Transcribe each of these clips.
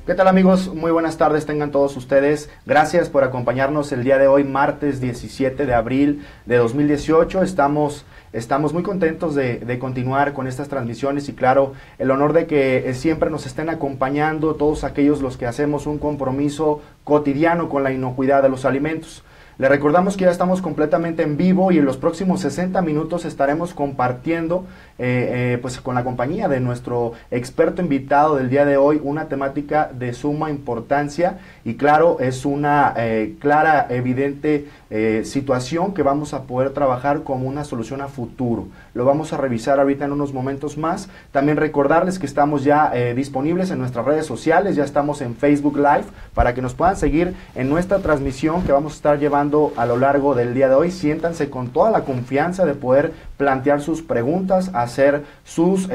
¿Qué tal, amigos? Muy buenas tardes tengan todos ustedes. Gracias por acompañarnos el día de hoy, martes 17 de abril de 2018. Estamos muy contentos de continuar con estas transmisiones y claro, el honor de que siempre nos estén acompañando todos aquellos los que hacemos un compromiso cotidiano con la inocuidad de los alimentos. Le recordamos que ya estamos completamente en vivo y en los próximos 60 minutos estaremos compartiendo pues con la compañía de nuestro experto invitado del día de hoy una temática de suma importancia y claro, es una clara, evidente situación que vamos a poder trabajar como una solución a futuro. Lo vamos a revisar ahorita en unos momentos más. También recordarles que estamos ya disponibles en nuestras redes sociales, ya estamos en Facebook Live para que nos puedan seguir en nuestra transmisión que vamos a estar llevando a lo largo del día de hoy. Siéntanse con toda la confianza de poder plantear sus preguntas, hacer sus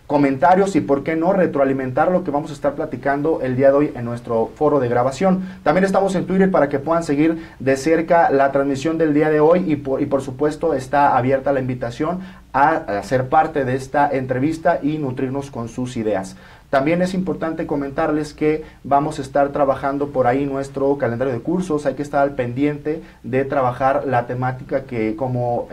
comentarios y por qué no retroalimentar lo que vamos a estar platicando el día de hoy en nuestro foro de grabación. También estamos en Twitter para que puedan seguir de cerca la transmisión del día de hoy y por supuesto está abierta la invitación a ser parte de esta entrevista y nutrirnos con sus ideas. También es importante comentarles que vamos a estar trabajando por ahí nuestro calendario de cursos, hay que estar al pendiente de trabajar la temática que como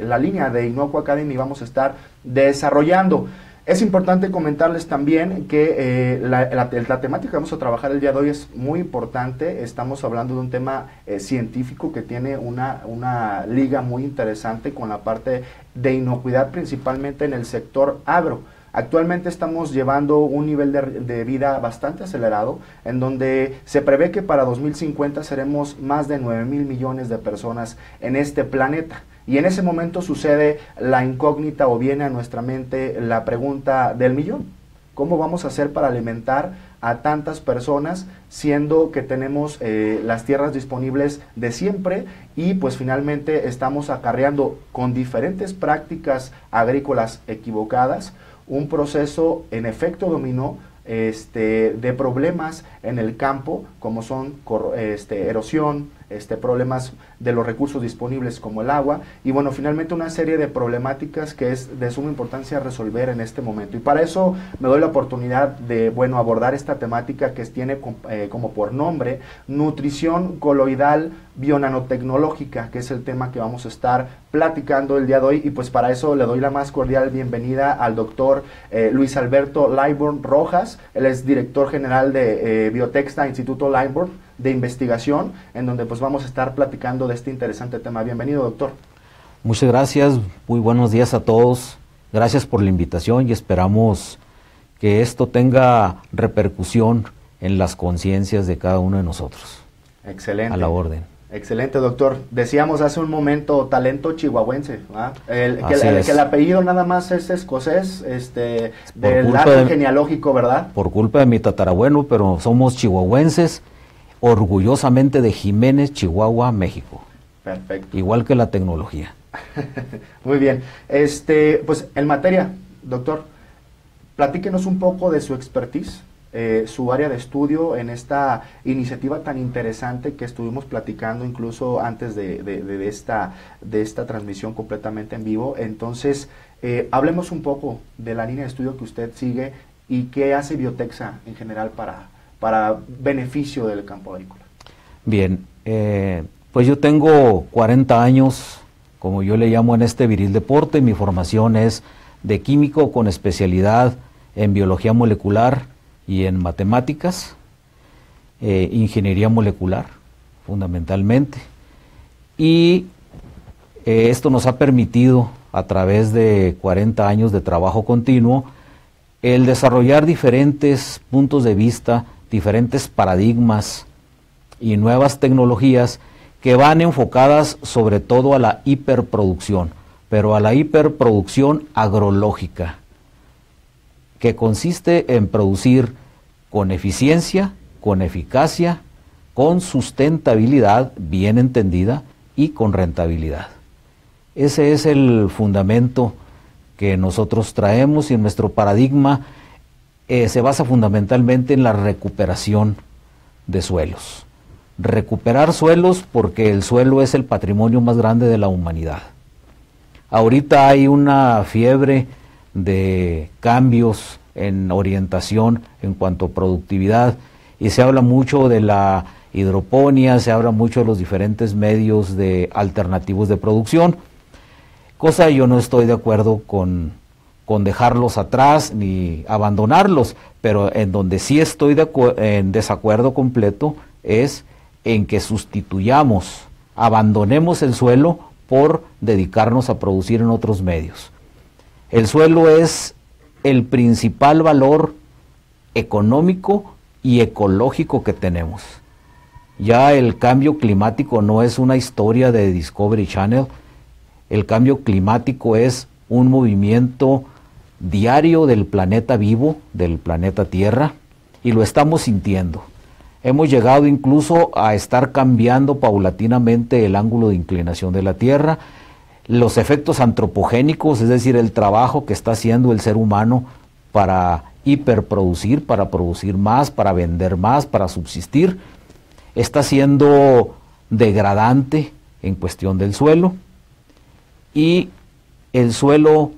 la línea de Innocua Academy vamos a estar desarrollando. Es importante comentarles también que la temática que vamos a trabajar el día de hoy es muy importante. Estamos hablando de un tema científico que tiene una liga muy interesante con la parte de inocuidad, principalmente en el sector agro. Actualmente estamos llevando un nivel de vida bastante acelerado, en donde se prevé que para 2050 seremos más de 9,000 millones de personas en este planeta. Y en ese momento sucede la incógnita o viene a nuestra mente la pregunta del millón. ¿Cómo vamos a hacer para alimentar a tantas personas siendo que tenemos las tierras disponibles de siempre y pues finalmente estamos acarreando con diferentes prácticas agrícolas equivocadas un proceso en efecto dominó de problemas en el campo como son erosión, problemas de los recursos disponibles como el agua y bueno, finalmente una serie de problemáticas que es de suma importancia resolver en este momento. Y para eso me doy la oportunidad de, bueno, abordar esta temática que tiene como por nombre nutrición coloidal bionanotecnológica, que es el tema que vamos a estar platicando el día de hoy y pues para eso le doy la más cordial bienvenida al doctor Luis Alberto Lyburn Rojas. Él es director general de Biotexta Instituto Lyburn de investigación, en donde pues vamos a estar platicando de este interesante tema. Bienvenido, doctor. Muchas gracias, muy buenos días a todos. Gracias por la invitación y esperamos que esto tenga repercusión en las conciencias de cada uno de nosotros. Excelente. A la orden. Excelente, doctor. Decíamos hace un momento talento chihuahuense, que el apellido nada más es escocés, del árbol genealógico, ¿verdad? Por culpa de mi tatarabuelo, pero somos chihuahuenses, orgullosamente de Jiménez, Chihuahua, México. Perfecto. Igual que la tecnología. Muy bien. Pues en materia, doctor, platíquenos un poco de su expertise, su área de estudio en esta iniciativa tan interesante que estuvimos platicando incluso antes de esta transmisión completamente en vivo. Entonces, hablemos un poco de la línea de estudio que usted sigue y qué hace Biotexa en general para beneficio del campo agrícola. Bien, pues yo tengo 40 años, como yo le llamo en este viril deporte. Mi formación es de químico con especialidad en biología molecular y en matemáticas, ingeniería molecular fundamentalmente. Y esto nos ha permitido a través de 40 años de trabajo continuo el desarrollar diferentes puntos de vista, diferentes paradigmas y nuevas tecnologías que van enfocadas sobre todo a la hiperproducción, pero a la hiperproducción agrológica, que consiste en producir con eficiencia, con eficacia, con sustentabilidad bien entendida y con rentabilidad. Ese es el fundamento que nosotros traemos y nuestro paradigma se basa fundamentalmente en la recuperación de suelos. Recuperar suelos porque el suelo es el patrimonio más grande de la humanidad. Ahorita hay una fiebre de cambios en orientación en cuanto a productividad, y se habla mucho de la hidroponía, se habla mucho de los diferentes medios alternativos de producción, cosa yo no estoy de acuerdo con dejarlos atrás ni abandonarlos, pero en donde sí estoy en desacuerdo completo es en que abandonemos el suelo por dedicarnos a producir en otros medios. El suelo es el principal valor económico y ecológico que tenemos. Ya el cambio climático no es una historia de Discovery Channel, el cambio climático es un movimiento diario del planeta vivo, del planeta Tierra, y lo estamos sintiendo. Hemos llegado incluso a estar cambiando paulatinamente el ángulo de inclinación de la Tierra, los efectos antropogénicos, es decir, el trabajo que está haciendo el ser humano para hiperproducir, para producir más, para vender más, para subsistir, está siendo degradante en cuestión del suelo, y el suelo,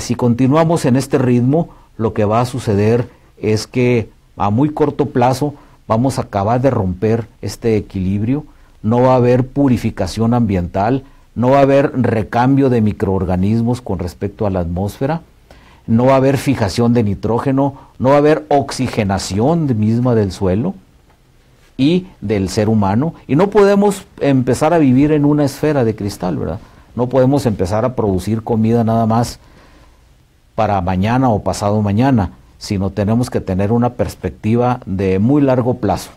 si continuamos en este ritmo, lo que va a suceder es que a muy corto plazo vamos a acabar de romper este equilibrio, no va a haber purificación ambiental, no va a haber recambio de microorganismos con respecto a la atmósfera, no va a haber fijación de nitrógeno, no va a haber oxigenación misma del suelo y del ser humano, y no podemos empezar a vivir en una esfera de cristal, ¿verdad? No podemos empezar a producir comida nada más para mañana o pasado mañana, sino tenemos que tener una perspectiva de muy largo plazo.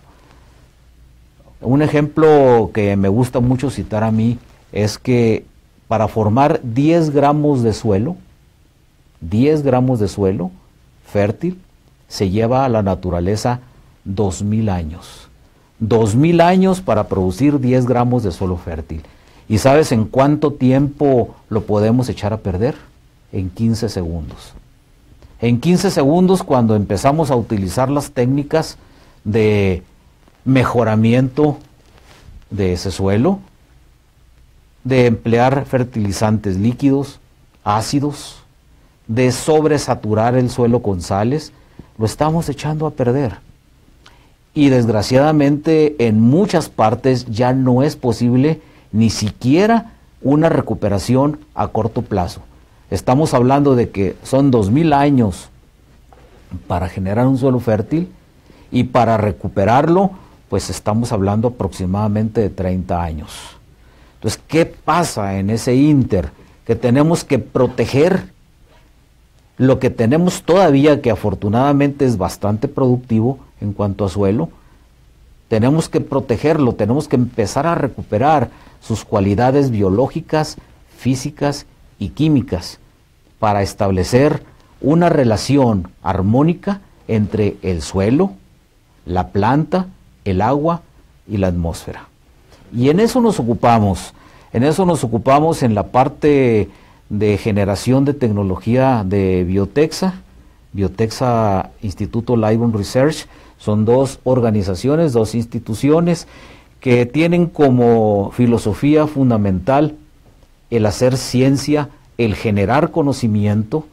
Un ejemplo que me gusta mucho citar a mí es que para formar 10 gramos de suelo fértil, se lleva a la naturaleza 2000 años. 2000 años para producir 10 gramos de suelo fértil. ¿Y sabes en cuánto tiempo lo podemos echar a perder? En 15 segundos. En 15 segundos, cuando empezamos a utilizar las técnicas de mejoramiento de ese suelo, de emplear fertilizantes líquidos, ácidos, de sobresaturar el suelo con sales, lo estamos echando a perder. Y desgraciadamente en muchas partes ya no es posible ni siquiera una recuperación a corto plazo. Estamos hablando de que son 2000 años para generar un suelo fértil, y para recuperarlo pues estamos hablando aproximadamente de 30 años. Entonces, ¿qué pasa en ese ínter? Que tenemos que proteger lo que tenemos todavía, que afortunadamente es bastante productivo en cuanto a suelo. Tenemos que protegerlo, tenemos que empezar a recuperar sus cualidades biológicas, físicas y químicas para establecer una relación armónica entre el suelo, la planta, el agua y la atmósfera. Y en eso nos ocupamos en la parte de generación de tecnología de Biotexa. Biotexa Instituto Live Research son dos organizaciones, dos instituciones que tienen como filosofía fundamental el hacer ciencia, el generar conocimiento,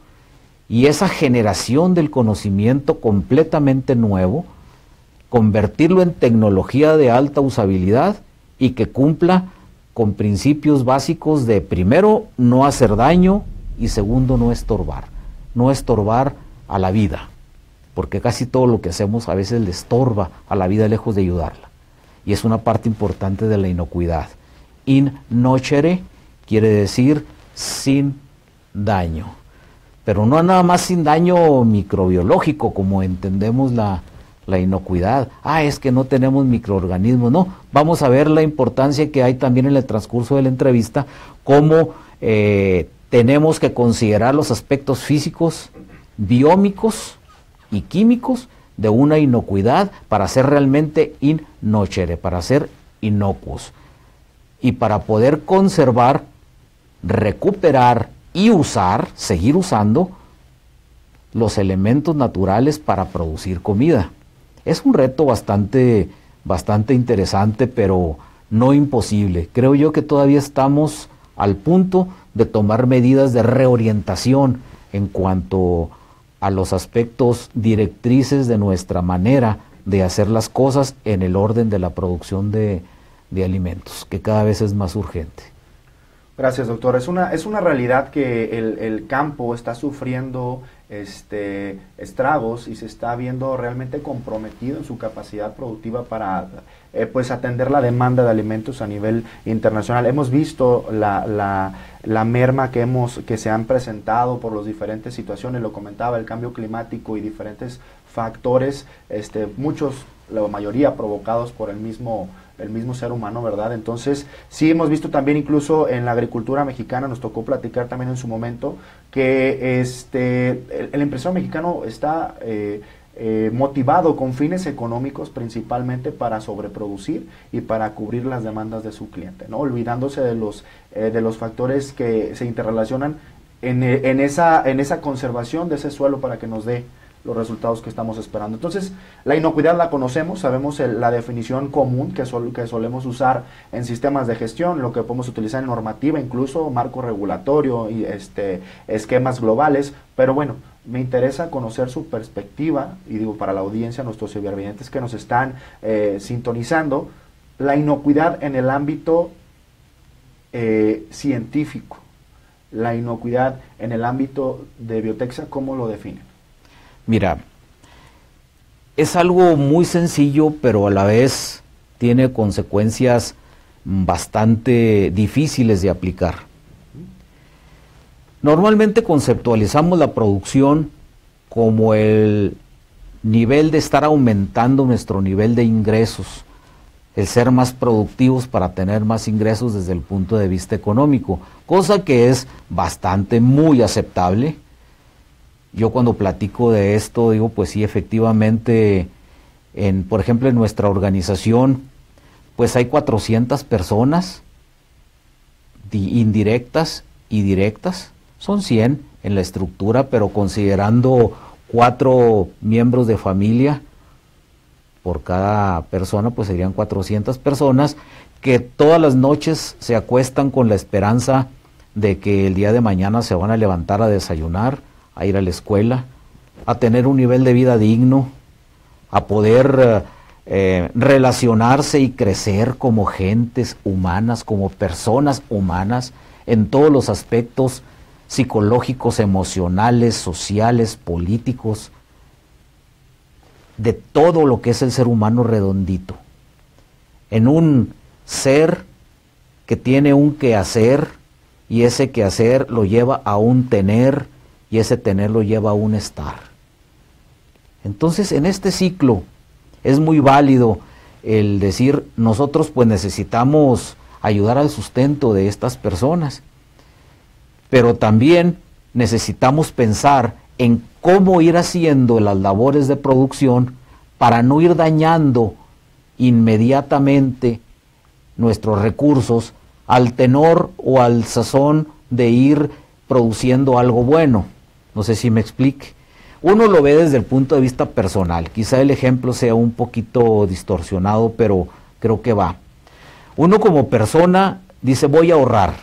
y esa generación del conocimiento completamente nuevo, convertirlo en tecnología de alta usabilidad y que cumpla con principios básicos de, primero, no hacer daño, y segundo, no estorbar a la vida, porque casi todo lo que hacemos a veces le estorba a la vida lejos de ayudarla, y es una parte importante de la inocuidad. In nocere quiere decir sin daño, pero no nada más sin daño microbiológico como entendemos la inocuidad. Es que no tenemos microorganismos. No, vamos a ver la importancia que hay también en el transcurso de la entrevista, cómo tenemos que considerar los aspectos físicos, biómicos y químicos de una inocuidad para ser realmente in nocere, para ser inocuos, y para poder conservar, recuperar y seguir usando los elementos naturales para producir comida. Es un reto bastante interesante, pero no imposible. Creo yo que todavía estamos al punto de tomar medidas de reorientación en cuanto a los aspectos directrices de nuestra manera de hacer las cosas en el orden de la producción de alimentos, que cada vez es más urgente. Gracias, doctor. Es una realidad que el campo está sufriendo estragos y se está viendo realmente comprometido en su capacidad productiva para pues atender la demanda de alimentos a nivel internacional. Hemos visto la merma que se han presentado por las diferentes situaciones, lo comentaba, el cambio climático y diferentes factores, muchos, la mayoría provocados por el mismo ser humano, ¿verdad? Entonces, sí hemos visto también incluso en la agricultura mexicana, nos tocó platicar también en su momento, que el empresario mexicano está motivado con fines económicos principalmente para sobreproducir y para cubrir las demandas de su cliente, ¿no? Olvidándose de los factores que se interrelacionan en esa conservación de ese suelo para que nos dé los resultados que estamos esperando. Entonces, la inocuidad la conocemos, sabemos la definición común que solemos usar en sistemas de gestión, lo que podemos utilizar en normativa, incluso marco regulatorio y esquemas globales, pero bueno, me interesa conocer su perspectiva, y digo para la audiencia, nuestros cibervidentes que nos están sintonizando, la inocuidad en el ámbito científico, la inocuidad en el ámbito de Biotexa, ¿cómo lo definen? Mira, es algo muy sencillo, pero a la vez tiene consecuencias bastante difíciles de aplicar. Normalmente conceptualizamos la producción como el nivel de estar aumentando nuestro nivel de ingresos, el ser más productivos para tener más ingresos desde el punto de vista económico, cosa que es bastante muy aceptable. Yo cuando platico de esto digo, pues sí, efectivamente, por ejemplo, en nuestra organización, pues hay 400 personas indirectas y directas, son 100 en la estructura, pero considerando 4 miembros de familia por cada persona, pues serían 400 personas que todas las noches se acuestan con la esperanza de que el día de mañana se van a levantar a desayunar, a ir a la escuela, a tener un nivel de vida digno, a poder relacionarse y crecer como gentes humanas, como personas humanas, en todos los aspectos psicológicos, emocionales, sociales, políticos, de todo lo que es el ser humano redondito, en un ser que tiene un quehacer, y ese quehacer lo lleva a un tener, y ese tener lo lleva a un estar. Entonces, en este ciclo es muy válido el decir, nosotros pues necesitamos ayudar al sustento de estas personas, pero también necesitamos pensar en cómo ir haciendo las labores de producción para no ir dañando inmediatamente nuestros recursos al tenor o al sazón de ir produciendo algo bueno. No sé si me explique. Uno lo ve desde el punto de vista personal. Quizá el ejemplo sea un poquito distorsionado, pero creo que va. Uno como persona dice, voy a ahorrar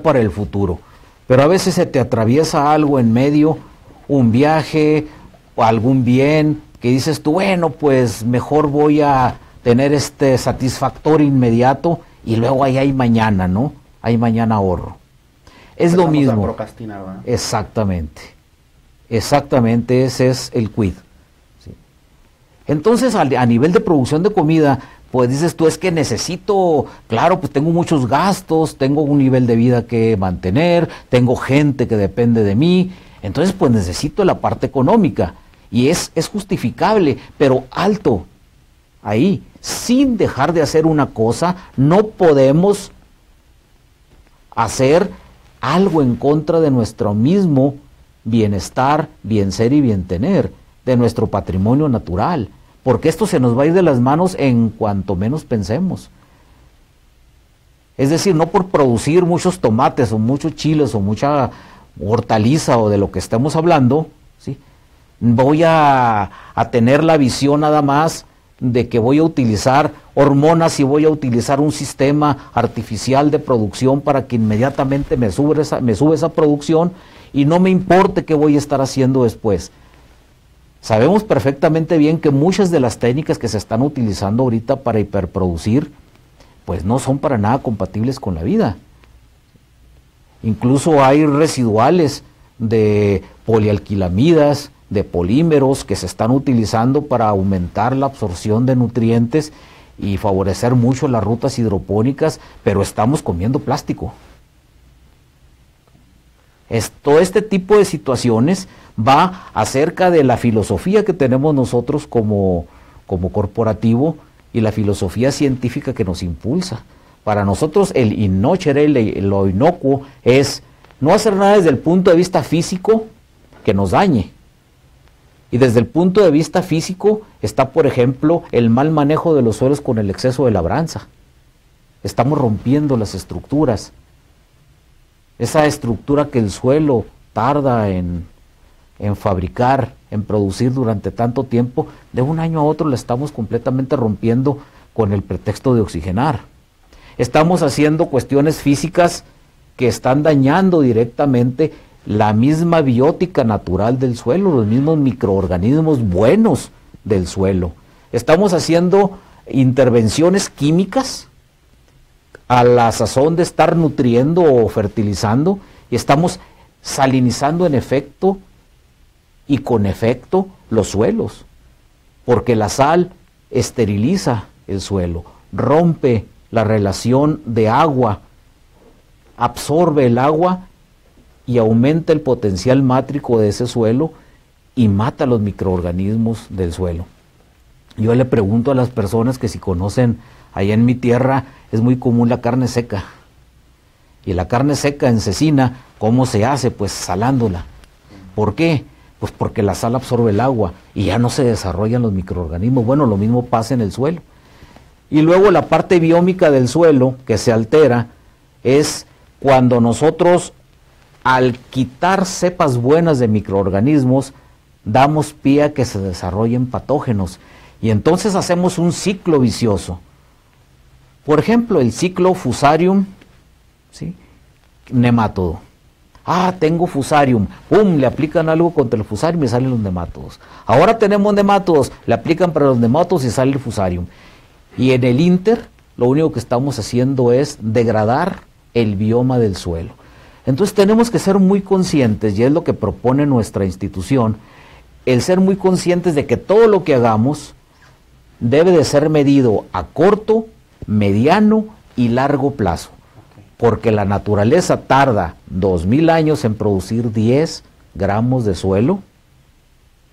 para el futuro. Pero a veces se te atraviesa algo en medio, un viaje o algún bien, que dices tú, bueno, pues mejor voy a tener este satisfactorio inmediato y luego ahí hay mañana, ¿no? Hay mañana ahorro. Es lo mismo. A procrastinar, ¿verdad? Exactamente, ese es el quid. ¿Sí? Entonces, a nivel de producción de comida, pues dices tú, es que necesito, claro, pues tengo muchos gastos, tengo un nivel de vida que mantener, tengo gente que depende de mí, entonces pues necesito la parte económica, y es justificable, pero alto, ahí, sin dejar de hacer una cosa, no podemos hacer algo en contra de nuestro mismo bienestar, bien ser y bien tener, de nuestro patrimonio natural, porque esto se nos va a ir de las manos en cuanto menos pensemos. Es decir, no por producir muchos tomates o muchos chiles o mucha hortaliza o de lo que estemos hablando, ¿sí? Voy a tener la visión nada más de que voy a utilizar hormonas y voy a utilizar un sistema artificial de producción para que inmediatamente me sube esa producción y no me importe qué voy a estar haciendo después. Sabemos perfectamente bien que muchas de las técnicas que se están utilizando ahorita para hiperproducir, pues no son para nada compatibles con la vida. Incluso hay residuales de polialquilamidas, de polímeros que se están utilizando para aumentar la absorción de nutrientes y favorecer mucho las rutas hidropónicas, pero estamos comiendo plástico. Todo este tipo de situaciones va acerca de la filosofía que tenemos nosotros como corporativo y la filosofía científica que nos impulsa. Para nosotros el innocere, lo inocuo, es no hacer nada desde el punto de vista físico que nos dañe. Y desde el punto de vista físico está, por ejemplo, el mal manejo de los suelos con el exceso de labranza. Estamos rompiendo las estructuras. Esa estructura que el suelo tarda en fabricar, en producir durante tanto tiempo, de un año a otro la estamos completamente rompiendo con el pretexto de oxigenar. Estamos haciendo cuestiones físicas que están dañando directamente la misma biótica natural del suelo, los mismos microorganismos buenos del suelo. Estamos haciendo intervenciones químicas a la sazón de estar nutriendo o fertilizando, y estamos salinizando en efecto y con efecto los suelos, porque la sal esteriliza el suelo, rompe la relación de agua, absorbe el agua y aumenta el potencial mátrico de ese suelo y mata los microorganismos del suelo. Yo le pregunto a las personas que si conocen, allá en mi tierra es muy común la carne seca. Y la carne seca en cecina, ¿cómo se hace? Pues salándola. ¿Por qué? Pues porque la sal absorbe el agua y ya no se desarrollan los microorganismos. Bueno, lo mismo pasa en el suelo. Y luego la parte biómica del suelo que se altera es cuando nosotros, al quitar cepas buenas de microorganismos, damos pie a que se desarrollen patógenos. Y entonces hacemos un ciclo vicioso. Por ejemplo, el ciclo Fusarium, ¿sí? Nemátodo. Ah, tengo Fusarium. ¡Pum! Le aplican algo contra el Fusarium y salen los nemátodos. Ahora tenemos nemátodos. Le aplican para los nemátodos y sale el Fusarium. Y en el Inter, lo único que estamos haciendo es degradar el bioma del suelo. Entonces tenemos que ser muy conscientes, y es lo que propone nuestra institución, el ser muy conscientes de que todo lo que hagamos debe de ser medido a corto, mediano y largo plazo. Porque la naturaleza tarda 2000 años en producir 10 gramos de suelo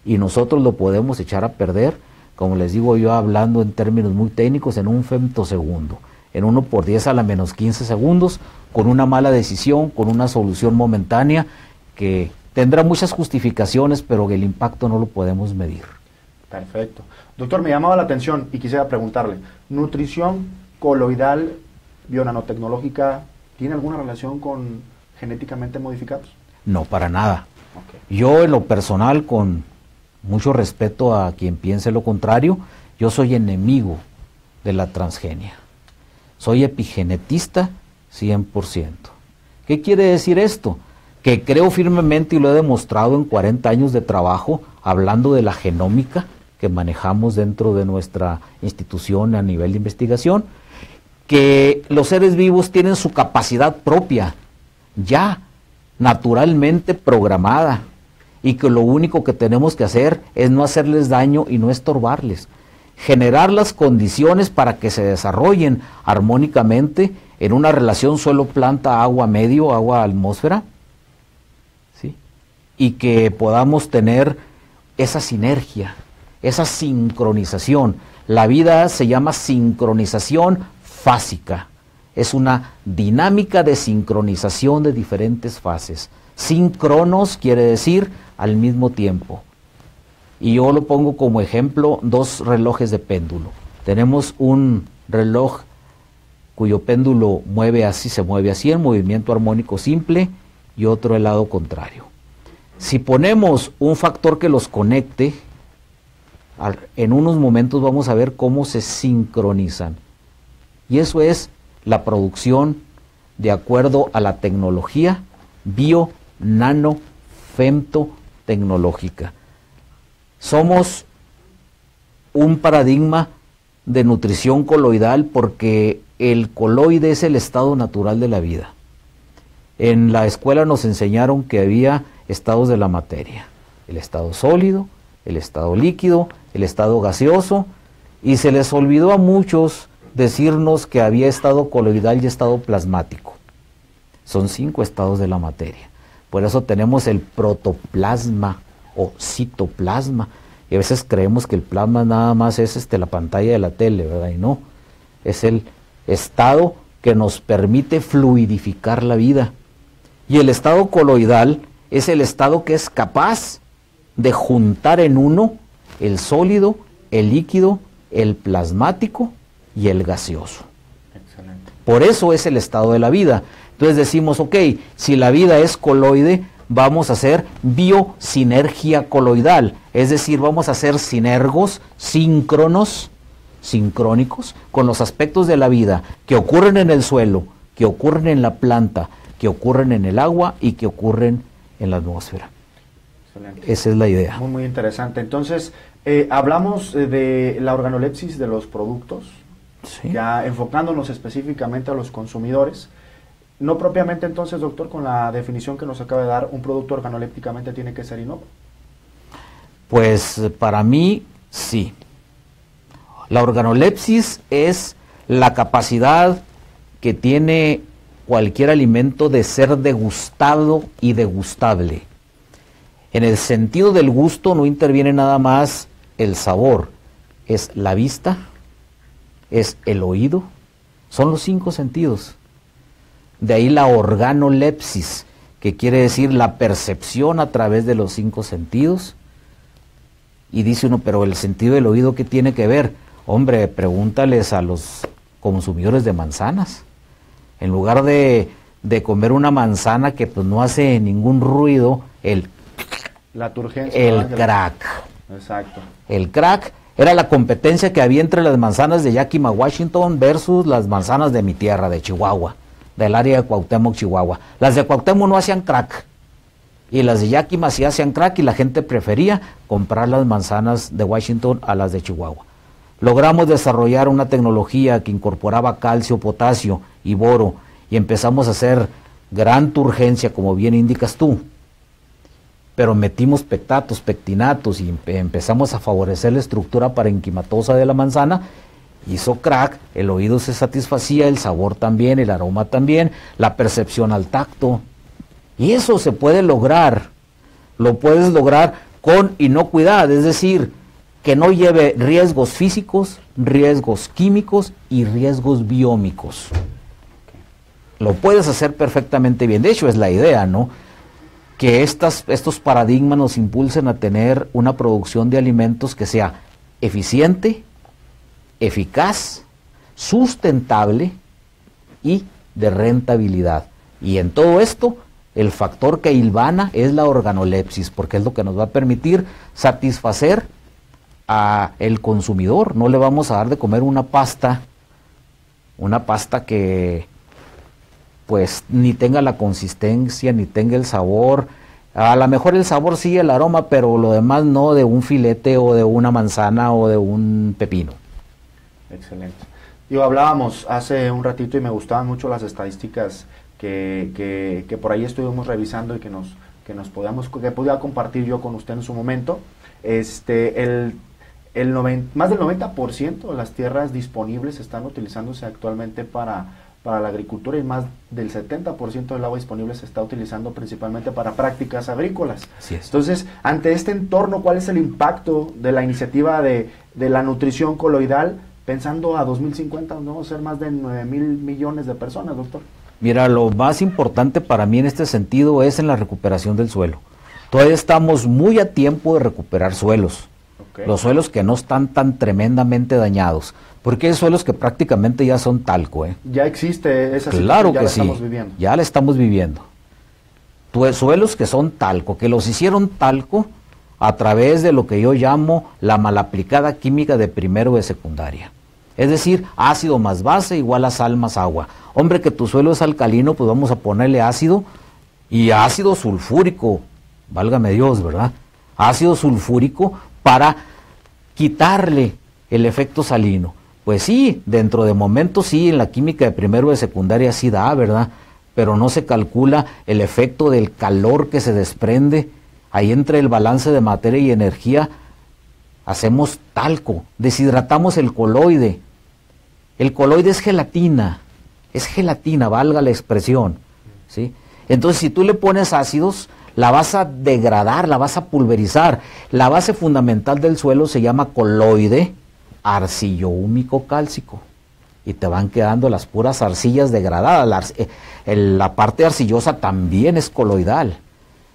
y nosotros lo podemos echar a perder, como les digo yo, hablando en términos muy técnicos, en un femtosegundo, en 1 por 10 a la menos 15 segundos, con una mala decisión, con una solución momentánea que tendrá muchas justificaciones, pero el impacto no lo podemos medir. Perfecto. Doctor, me llamaba la atención y quisiera preguntarle, ¿nutrición coloidal bionanotecnológica tiene alguna relación con genéticamente modificados? No, para nada. Okay. Yo en lo personal, con mucho respeto a quien piense lo contrario, yo soy enemigo de la transgenia. Soy epigenetista 100%. ¿Qué quiere decir esto? Que creo firmemente, y lo he demostrado en 40 años de trabajo, hablando de la genómica que manejamos dentro de nuestra institución a nivel de investigación, que los seres vivos tienen su capacidad propia, ya naturalmente programada, y que lo único que tenemos que hacer es no hacerles daño y no estorbarles, generar las condiciones para que se desarrollen armónicamente en una relación suelo-planta, agua-medio, agua-atmósfera, ¿sí? Y que podamos tener esa sinergia, esa sincronización. La vida se llama sincronización fásica. Es una dinámica de sincronización de diferentes fases. Síncronos quiere decir al mismo tiempo. Y yo lo pongo como ejemplo 2 relojes de péndulo. Tenemos un reloj cuyo péndulo se mueve así en movimiento armónico simple, y otro el lado contrario. Si ponemos un factor que los conecte, En unos momentos vamos a ver cómo se sincronizan. Y eso es la producción de acuerdo a la tecnología bio, nano, femto tecnológica. Somos un paradigma de nutrición coloidal porque el coloide es el estado natural de la vida. En la escuela nos enseñaron que había estados de la materia: el estado sólido, el estado líquido, el estado gaseoso, y se les olvidó a muchos decirnos que había estado coloidal y estado plasmático. Son 5 estados de la materia. Por eso tenemos el protoplasma o citoplasma. Y a veces creemos que el plasma nada más es la pantalla de la tele, ¿verdad? Y no, es el estado que nos permite fluidificar la vida. Y el estado coloidal es el estado que es capaz de juntar en uno el sólido, el líquido, el plasmático y el gaseoso. Excelente. Por eso es el estado de la vida. Entonces decimos, ok, si la vida es coloide, vamos a hacer biosinergia coloidal, es decir, vamos a hacer sinergos, síncronos, sincrónicos, con los aspectos de la vida que ocurren en el suelo, que ocurren en la planta, que ocurren en el agua y que ocurren en la atmósfera. Excelente. Esa es la idea. Muy, muy interesante. Entonces, hablamos de la organolepsis de los productos, Sí. ya enfocándonos específicamente a los consumidores. No propiamente entonces, doctor, con la definición que nos acaba de dar, un producto organolépticamente tiene que ser inocuo. Pues para mí, sí. La organolepsis es la capacidad que tiene cualquier alimento de ser degustado y degustable. En el sentido del gusto no interviene nada más el sabor, es la vista, es el oído, son los 5 sentidos. De ahí la organolepsis, que quiere decir la percepción a través de los 5 sentidos. Y dice uno, pero el sentido del oído, ¿qué tiene que ver? Hombre, pregúntales a los consumidores de manzanas. En lugar de comer una manzana que pues no hace ningún ruido, La turgencia. el crack. Exacto. El crack era la competencia que había entre las manzanas de Yakima, Washington versus las manzanas de mi tierra, de Chihuahua, del área de Cuauhtémoc, Chihuahua. Las de Cuauhtémoc no hacían crack y las de Yakima sí hacían crack, y la gente prefería comprar las manzanas de Washington a las de Chihuahua. Logramos desarrollar una tecnología que incorporaba calcio, potasio y boro, y empezamos a hacer gran turgencia, como bien indicas tú. Pero metimos pectatos, pectinatos, y empezamos a favorecer la estructura parenquimatosa de la manzana. Hizo crack, el oído se satisfacía, el sabor también, el aroma también, la percepción al tacto. Y eso se puede lograr, lo puedes lograr con inocuidad, es decir, que no lleve riesgos físicos, riesgos químicos y riesgos biómicos. Lo puedes hacer perfectamente bien, de hecho es la idea, ¿no? Que estos paradigmas nos impulsen a tener una producción de alimentos que sea eficiente, eficaz, sustentable y de rentabilidad. Y en todo esto, el factor que hilvana es la organolepsis, porque es lo que nos va a permitir satisfacer a el consumidor. No le vamos a dar de comer una pasta que pues ni tenga la consistencia, ni tenga el sabor. A lo mejor el sabor sí, el aroma, pero lo demás no, de un filete o de una manzana o de un pepino. Excelente. Hablábamos hace un ratito y me gustaban mucho las estadísticas que por ahí estuvimos revisando y que podía compartir yo con usted en su momento. Más del 90% de las tierras disponibles están utilizándose actualmente para la agricultura, y más del 70% del agua disponible se está utilizando principalmente para prácticas agrícolas. Así es. Entonces, ante este entorno, ¿cuál es el impacto de la iniciativa de la nutrición coloidal, pensando a 2050, donde vamos a ser más de 9,000 millones de personas, doctor? Mira, lo más importante para mí en este sentido es en la recuperación del suelo. Todavía estamos muy a tiempo de recuperar suelos. Okay. Los suelos que no están tan tremendamente dañados, porque hay suelos que prácticamente ya son talco, ¿eh? Ya existe esa Claro situación, ya que la sí, estamos viviendo. ya la estamos viviendo. Suelos que son talco, que los hicieron talco a través de lo que yo llamo la malaplicada química de primero de secundaria. Es decir, ácido más base igual a sal más agua. Hombre, que tu suelo es alcalino, pues vamos a ponerle ácido y ácido sulfúrico, válgame Dios, ¿verdad? Ácido sulfúrico para quitarle el efecto salino. Pues sí, dentro de momentos sí, en la química de primero de secundaria sí da, ¿verdad? Pero no se calcula el efecto del calor que se desprende. Ahí entre el balance de materia y energía hacemos talco, deshidratamos el coloide. El coloide es gelatina, valga la expresión, ¿sí? Entonces, si tú le pones ácidos, la vas a degradar, la vas a pulverizar. La base fundamental del suelo se llama coloide arcillo-húmico cálcico. Y te van quedando las puras arcillas degradadas. La parte arcillosa también es coloidal.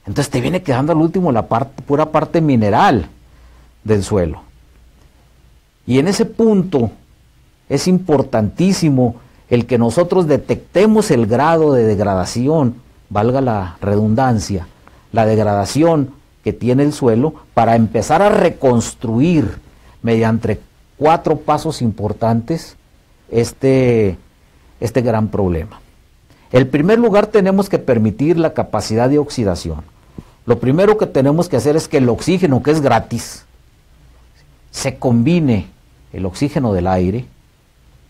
Entonces te viene quedando al último la pura parte mineral del suelo. Y en ese punto es importantísimo el que nosotros detectemos el grado de degradación, valga la redundancia, la degradación que tiene el suelo, para empezar a reconstruir mediante 4 pasos importantes este gran problema. En primer lugar, tenemos que permitir la capacidad de oxidación. Lo primero que tenemos que hacer es que el oxígeno, que es gratis, se combine, el oxígeno del aire,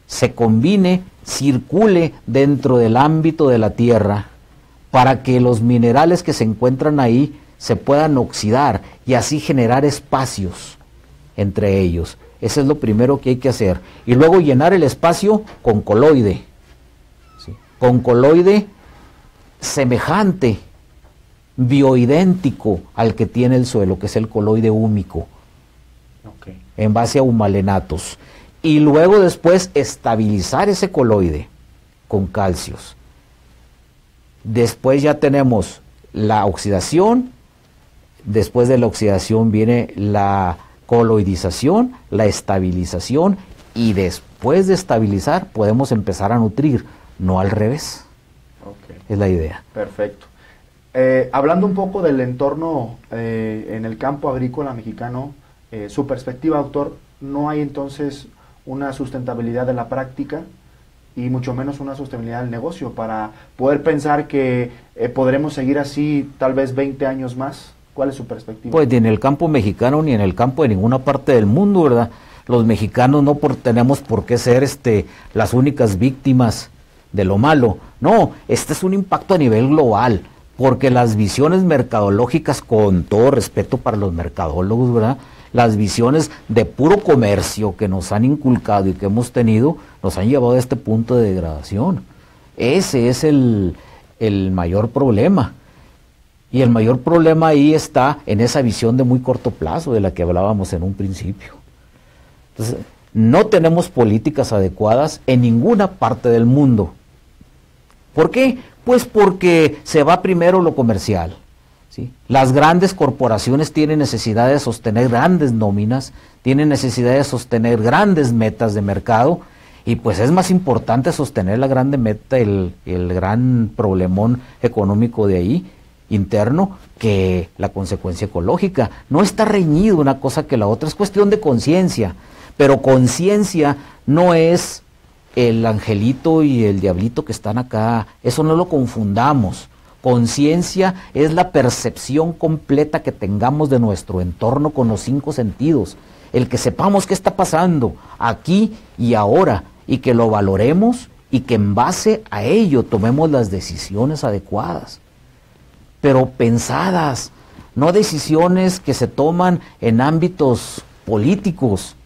se combine, circule dentro del ámbito de la Tierra, para que los minerales que se encuentran ahí se puedan oxidar y así generar espacios entre ellos. Eso es lo primero que hay que hacer. Y luego llenar el espacio con coloide, ¿sí? Con coloide semejante, bioidéntico al que tiene el suelo, que es el coloide húmico, en base a humalenatos. Y luego después estabilizar ese coloide con calcios. Después ya tenemos la oxidación, después de la oxidación viene la coloidización, la estabilización, y después de estabilizar podemos empezar a nutrir, no al revés. Es la idea. Perfecto. Hablando un poco del entorno en el campo agrícola mexicano, su perspectiva, doctor, ¿no hay entonces una sustentabilidad de la práctica y mucho menos una sostenibilidad del negocio para poder pensar que podremos seguir así tal vez 20 años más? ¿Cuál es su perspectiva? Pues ni en el campo mexicano ni en el campo de ninguna parte del mundo, ¿verdad? Los mexicanos no tenemos por qué ser las únicas víctimas de lo malo. No, este es un impacto a nivel global, porque las visiones mercadológicas, con todo respeto para los mercadólogos, ¿verdad?, las visiones de puro comercio que nos han inculcado y que hemos tenido, nos han llevado a este punto de degradación. Ese es el mayor problema. Y el mayor problema ahí está en esa visión de muy corto plazo de la que hablábamos en un principio. Entonces, no tenemos políticas adecuadas en ninguna parte del mundo. ¿Por qué? Pues porque se va primero lo comercial, ¿sí? Las grandes corporaciones tienen necesidad de sostener grandes nóminas, tienen necesidad de sostener grandes metas de mercado, y pues es más importante sostener la grande meta, el gran problemón económico de ahí, interno, que la consecuencia ecológica. No está reñido una cosa que la otra, es cuestión de conciencia, pero conciencia no es el angelito y el diablito que están acá, eso no lo confundamos. Conciencia es la percepción completa que tengamos de nuestro entorno con los 5 sentidos, el que sepamos qué está pasando aquí y ahora, y que lo valoremos y que en base a ello tomemos las decisiones adecuadas, pero pensadas, no decisiones que se toman en ámbitos políticos.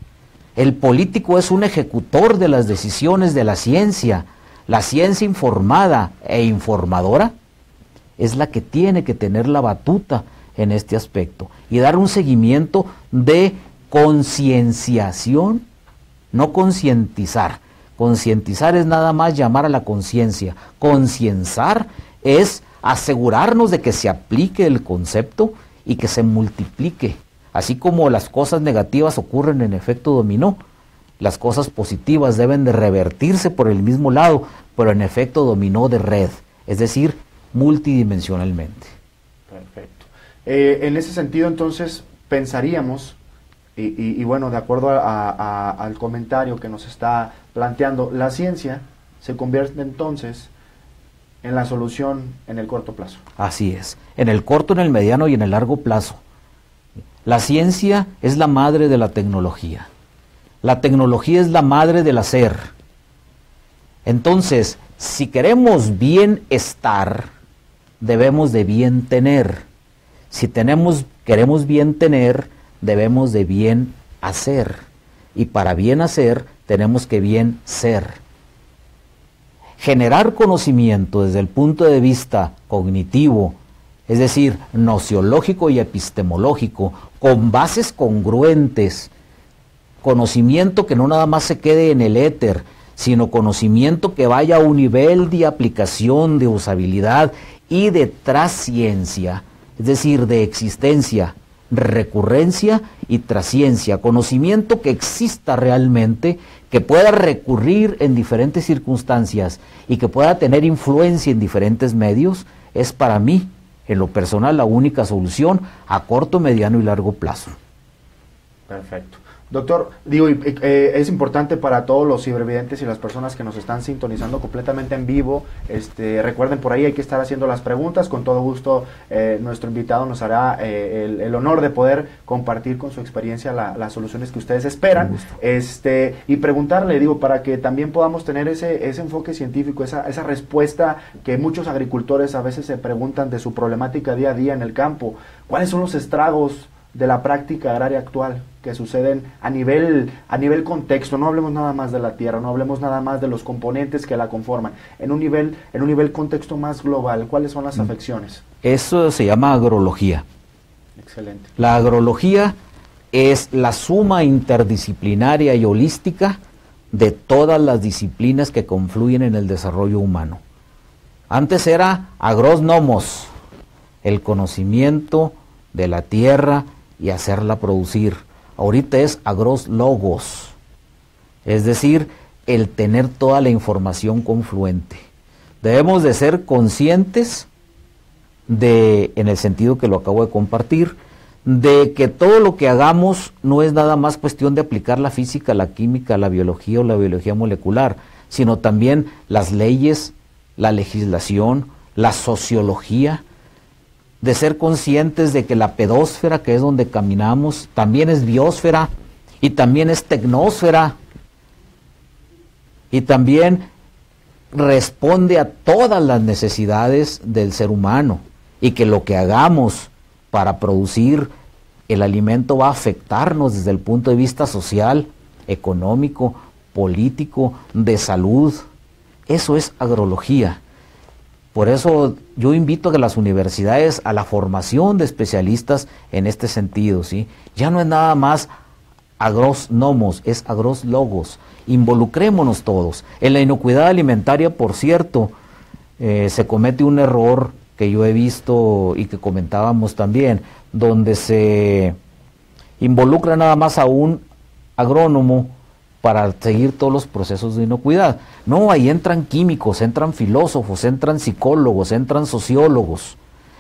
El político es un ejecutor de las decisiones de la ciencia. La ciencia informada e informadora es la que tiene que tener la batuta en este aspecto y dar un seguimiento de concienciación, no concientizar. Concientizar es nada más llamar a la conciencia. Concienciar es asegurarnos de que se aplique el concepto y que se multiplique. Así como las cosas negativas ocurren en efecto dominó, las cosas positivas deben de revertirse por el mismo lado, pero en efecto dominó de red, es decir, multidimensionalmente. Perfecto. En ese sentido, entonces, pensaríamos, y bueno, de acuerdo al comentario que nos está planteando, la ciencia se convierte entonces en la solución en el corto plazo. Así es, en el corto, en el mediano y en el largo plazo. La ciencia es la madre de la tecnología. La tecnología es la madre del hacer. Entonces, si queremos bienestar, debemos de bien tener. Si queremos bien tener, debemos de bien hacer. Y para bien hacer, tenemos que bien ser. Generar conocimiento desde el punto de vista cognitivo, es decir, nociológico y epistemológico, con bases congruentes, conocimiento que no nada más se quede en el éter, sino conocimiento que vaya a un nivel de aplicación, de usabilidad y de trasciencia, es decir, de existencia, recurrencia y trasciencia, conocimiento que exista realmente, que pueda recurrir en diferentes circunstancias y que pueda tener influencia en diferentes medios, es para mí, en lo personal, la única solución a corto, mediano y largo plazo. Perfecto. Doctor, digo, es importante para todos los cibervidentes y las personas que nos están sintonizando completamente en vivo. Recuerden, por ahí hay que estar haciendo las preguntas. Con todo gusto, nuestro invitado nos hará el honor de poder compartir con su experiencia las soluciones que ustedes esperan. Y preguntarle, digo, para que también podamos tener ese enfoque científico, esa respuesta que muchos agricultores a veces se preguntan de su problemática día a día en el campo. ¿Cuáles son los estragos de la práctica agraria actual que suceden a nivel contexto? No hablemos nada más de la tierra, no hablemos nada más de los componentes que la conforman, en un nivel contexto más global. ¿Cuáles son las afecciones? Eso se llama agrología. Excelente. La agrología es la suma interdisciplinaria y holística de todas las disciplinas que confluyen en el desarrollo humano. Antes era agrónomos, el conocimiento de la tierra y hacerla producir. Ahorita es agroslogos, es decir, el tener toda la información confluente. Debemos de ser conscientes en el sentido que lo acabo de compartir, de que todo lo que hagamos no es nada más cuestión de aplicar la física, la química, la biología o la biología molecular, sino también las leyes, la legislación, la sociología, de ser conscientes de que la pedósfera, que es donde caminamos, también es biosfera y también es tecnósfera y también responde a todas las necesidades del ser humano, y que lo que hagamos para producir el alimento va a afectarnos desde el punto de vista social, económico, político, de salud. Eso es agrología. Por eso yo invito a que las universidades a la formación de especialistas en este sentido, ¿sí? Ya no es nada más agrónomos, es agroslogos. Involucrémonos todos. En la inocuidad alimentaria, por cierto, se comete un error que yo he visto y que comentábamos también, donde se involucra nada más a un agrónomo para seguir todos los procesos de inocuidad. No, ahí entran químicos, entran filósofos, entran psicólogos, entran sociólogos,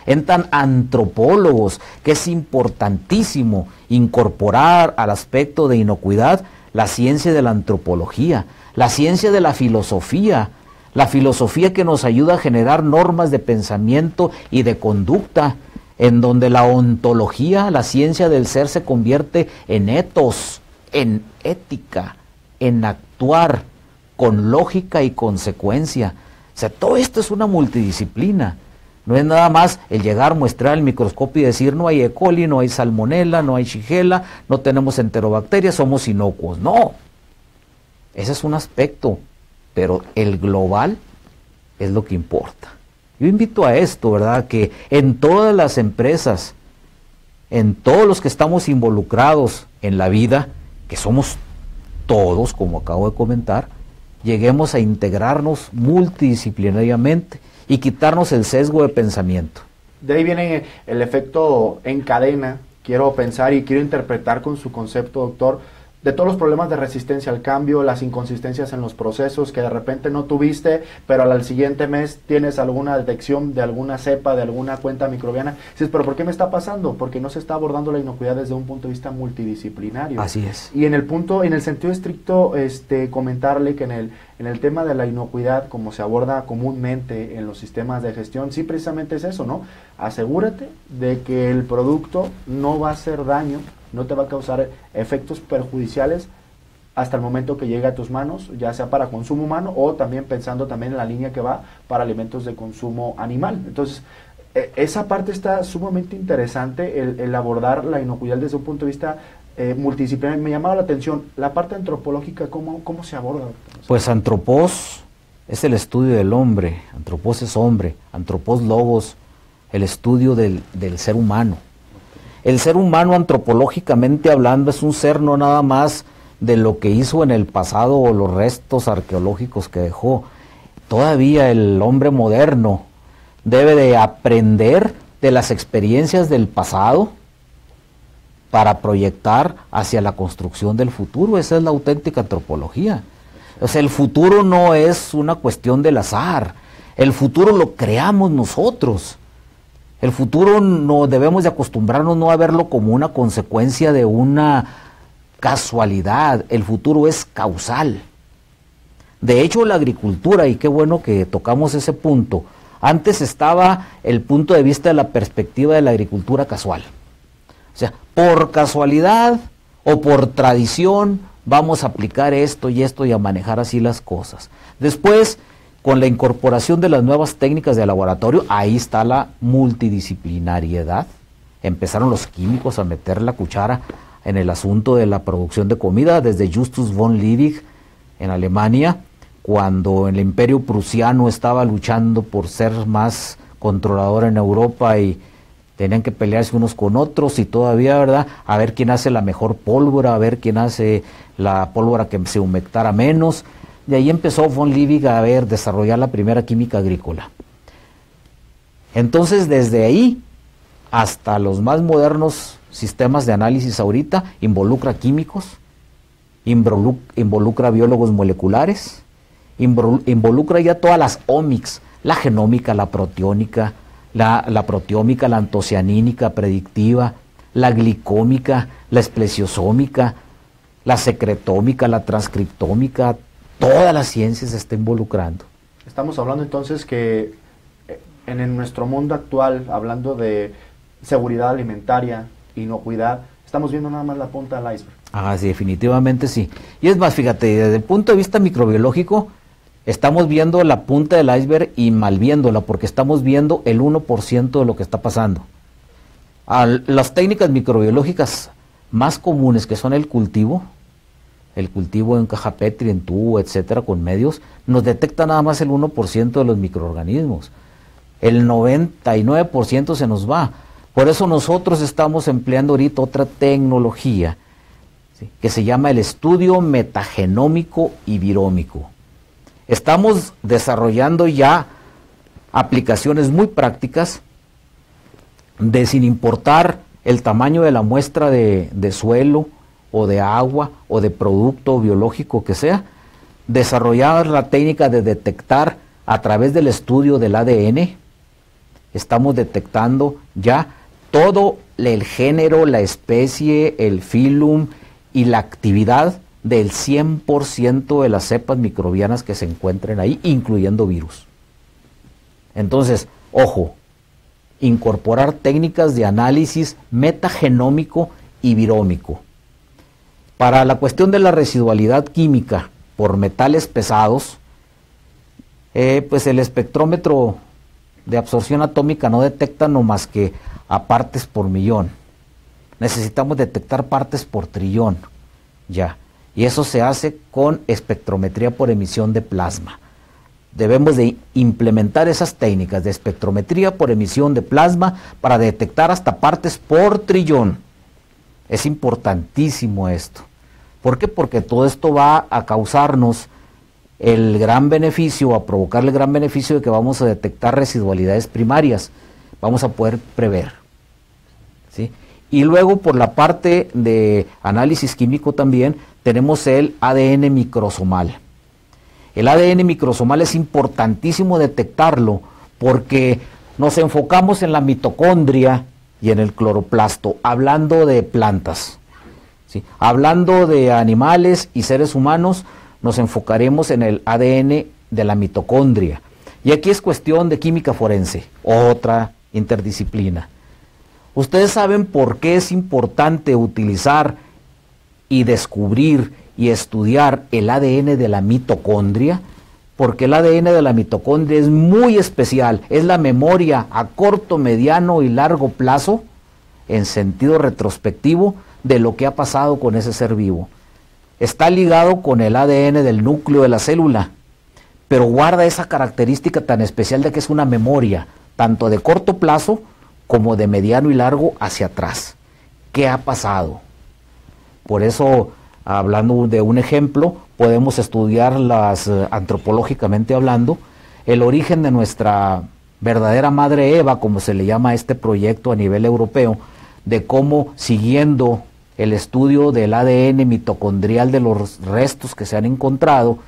entran antropólogos, que es importantísimo incorporar al aspecto de inocuidad la ciencia de la antropología, la ciencia de la filosofía que nos ayuda a generar normas de pensamiento y de conducta, en donde la ontología, la ciencia del ser, se convierte en etos, en ética, en actuar con lógica y consecuencia. O sea, todo esto es una multidisciplina. No es nada más el llegar, muestrar el microscopio y decir no hay E. coli, no hay salmonela, no hay shigella, no tenemos enterobacterias, somos inocuos. No, ese es un aspecto, pero el global es lo que importa. Yo invito a esto, ¿verdad? Que en todas las empresas, en todos los que estamos involucrados en la vida, que somos todos, como acabo de comentar, lleguemos a integrarnos multidisciplinariamente y quitarnos el sesgo de pensamiento. De ahí viene el efecto en cadena. Quiero pensar y quiero interpretar con su concepto, doctor, de todos los problemas de resistencia al cambio, las inconsistencias en los procesos que de repente no tuviste, pero al siguiente mes tienes alguna detección de alguna cepa, de alguna cuenta microbiana. Dices, pero ¿por qué me está pasando? Porque no se está abordando la inocuidad desde un punto de vista multidisciplinario. Así es. Y en el sentido estricto, comentarle que en el tema de la inocuidad, como se aborda comúnmente en los sistemas de gestión, sí precisamente es eso, ¿no? Asegúrate de que el producto no va a hacer daño, no te va a causar efectos perjudiciales hasta el momento que llegue a tus manos, ya sea para consumo humano o también pensando también en la línea que va para alimentos de consumo animal. Entonces, esa parte está sumamente interesante, el abordar la inocuidad desde un punto de vista multidisciplinario. Me llamaba la atención, la parte antropológica, ¿cómo se aborda? Pues antropos es el estudio del hombre, antropos es hombre, antropos logos, el estudio del ser humano. El ser humano, antropológicamente hablando, es un ser no nada más de lo que hizo en el pasado o los restos arqueológicos que dejó. Todavía el hombre moderno debe de aprender de las experiencias del pasado para proyectar hacia la construcción del futuro. Esa es la auténtica antropología. O sea, el futuro no es una cuestión del azar. El futuro lo creamos nosotros. El futuro no debemos de acostumbrarnos no a verlo como una consecuencia de una casualidad. El futuro es causal. De hecho, la agricultura, y qué bueno que tocamos ese punto, antes estaba el punto de vista de la perspectiva de la agricultura casual. O sea, por casualidad o por tradición vamos a aplicar esto y a manejar así las cosas. Después, con la incorporación de las nuevas técnicas de laboratorio, ahí está la multidisciplinariedad. Empezaron los químicos a meter la cuchara en el asunto de la producción de comida, desde Justus von Liebig en Alemania, cuando el imperio prusiano estaba luchando por ser más controlador en Europa y tenían que pelearse unos con otros, y todavía, ¿verdad?, a ver quién hace la mejor pólvora, a ver quién hace la pólvora que se humectara menos. Y ahí empezó von Liebig a desarrollar la primera química agrícola. Entonces, desde ahí hasta los más modernos sistemas de análisis ahorita, involucra químicos, involucra biólogos moleculares, involucra ya todas las omics, la genómica, la proteómica, la proteómica, la antocianínica predictiva, la glicómica, la esplesiosómica, la secretómica, la transcriptómica. Toda la ciencia se está involucrando. Estamos hablando entonces que en nuestro mundo actual, hablando de seguridad alimentaria, inocuidad, estamos viendo nada más la punta del iceberg. Ah, sí, definitivamente sí. Y es más, fíjate, desde el punto de vista microbiológico, estamos viendo la punta del iceberg y mal viéndola, porque estamos viendo el 1% de lo que está pasando. Las técnicas microbiológicas más comunes, que son el cultivo en caja Petri, en tubo, etcétera, con medios, nos detecta nada más el 1% de los microorganismos. El 99% se nos va. Por eso nosotros estamos empleando ahorita otra tecnología, ¿sí?, que se llama el estudio metagenómico y virómico. Estamos desarrollando ya aplicaciones muy prácticas de, sin importar el tamaño de la muestra de suelo, o de agua, o de producto biológico que sea, desarrollar la técnica de detectar a través del estudio del ADN. Estamos detectando ya todo el género, la especie, el filum y la actividad del 100% de las cepas microbianas que se encuentren ahí, incluyendo virus. Entonces, ojo, incorporar técnicas de análisis metagenómico y virómico. Para la cuestión de la residualidad química por metales pesados, pues el espectrómetro de absorción atómica no detecta no más que a partes por millón. Necesitamos detectar partes por trillón, ya. Y eso se hace con espectrometría por emisión de plasma. Debemos de implementar esas técnicas de espectrometría por emisión de plasma para detectar hasta partes por trillón. Es importantísimo esto. ¿Por qué? Porque todo esto va a causarnos el gran beneficio, a provocar el gran beneficio de que vamos a detectar residualidades primarias. Vamos a poder prever, ¿sí? Y luego, por la parte de análisis químico también, tenemos el ADN microsomal. El ADN microsomal es importantísimo detectarlo porque nos enfocamos en la mitocondria y en el cloroplasto, hablando de plantas, ¿sí? Hablando de animales y seres humanos, nos enfocaremos en el ADN de la mitocondria. Y aquí es cuestión de química forense, otra interdisciplina. Ustedes saben por qué es importante utilizar y descubrir y estudiar el ADN de la mitocondria, porque el ADN de la mitocondria es muy especial, es la memoria a corto, mediano y largo plazo, en sentido retrospectivo, de lo que ha pasado con ese ser vivo. Está ligado con el ADN del núcleo de la célula, pero guarda esa característica tan especial de que es una memoria, tanto de corto plazo como de mediano y largo hacia atrás. ¿Qué ha pasado? Por eso, hablando de un ejemplo, podemos estudiar antropológicamente hablando, el origen de nuestra verdadera madre Eva, como se le llama a este proyecto a nivel europeo, de cómo, siguiendo el estudio del ADN mitocondrial de los restos que se han encontrado,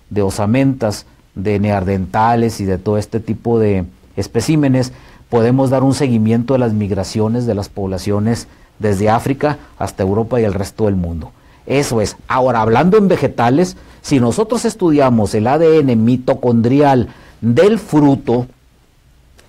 de osamentas, de neandertales y de todo este tipo de especímenes, podemos dar un seguimiento de las migraciones de las poblaciones desde África hasta Europa y el resto del mundo. Eso es. Ahora, hablando en vegetales, si nosotros estudiamos el ADN mitocondrial del fruto,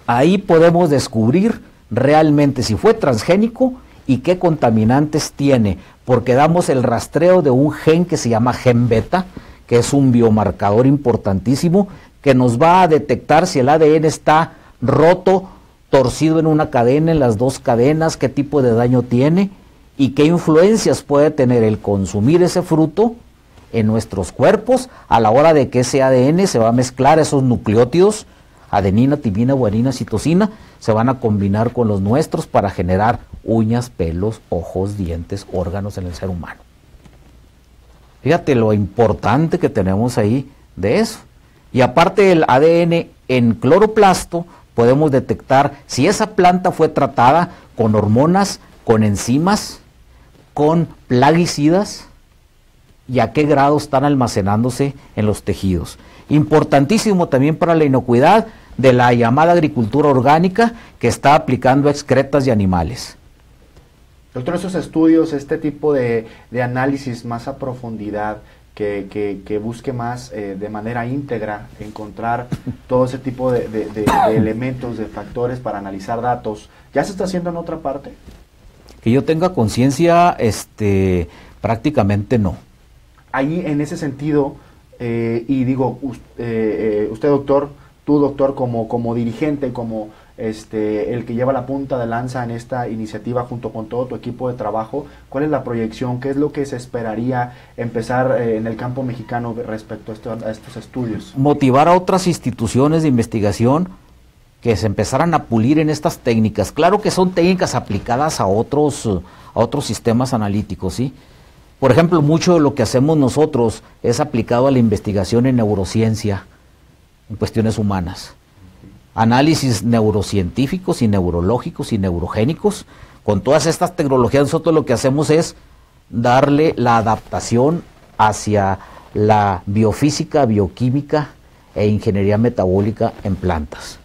ahí podemos descubrir realmente si fue transgénico y qué contaminantes tiene, porque damos el rastreo de un gen que se llama gen beta, que es un biomarcador importantísimo, que nos va a detectar si el ADN está roto, torcido en una cadena, en las dos cadenas, qué tipo de daño tiene y qué influencias puede tener el consumir ese fruto en nuestros cuerpos a la hora de que ese ADN se va a mezclar, esos nucleótidos, adenina, timina, guanina, citosina, se van a combinar con los nuestros para generar uñas, pelos, ojos, dientes, órganos en el ser humano. Fíjate lo importante que tenemos ahí de eso. Y aparte del ADN en cloroplasto, podemos detectar si esa planta fue tratada con hormonas, con enzimas, con plaguicidas y a qué grado están almacenándose en los tejidos. Importantísimo también para la inocuidad de la llamada agricultura orgánica que está aplicando excretas de animales. Doctor, esos estudios, este tipo de análisis más a profundidad, que busque más de manera íntegra encontrar todo ese tipo de elementos, de factores para analizar datos, ¿ya se está haciendo en otra parte? Que yo tenga conciencia, prácticamente no. Ahí en ese sentido, y digo, usted doctor, tú doctor como dirigente, como el que lleva la punta de lanza en esta iniciativa junto con todo tu equipo de trabajo, ¿cuál es la proyección? ¿Qué es lo que se esperaría empezar en el campo mexicano respecto a estos estudios? Motivar a otras instituciones de investigación que se empezaran a pulir en estas técnicas. Claro que son técnicas aplicadas a otros sistemas analíticos, ¿sí? Por ejemplo, mucho de lo que hacemos nosotros es aplicado a la investigación en neurociencia, en cuestiones humanas. Análisis neurocientíficos y neurológicos y neurogénicos. Con todas estas tecnologías nosotros lo que hacemos es darle la adaptación hacia la biofísica, bioquímica e ingeniería metabólica en plantas.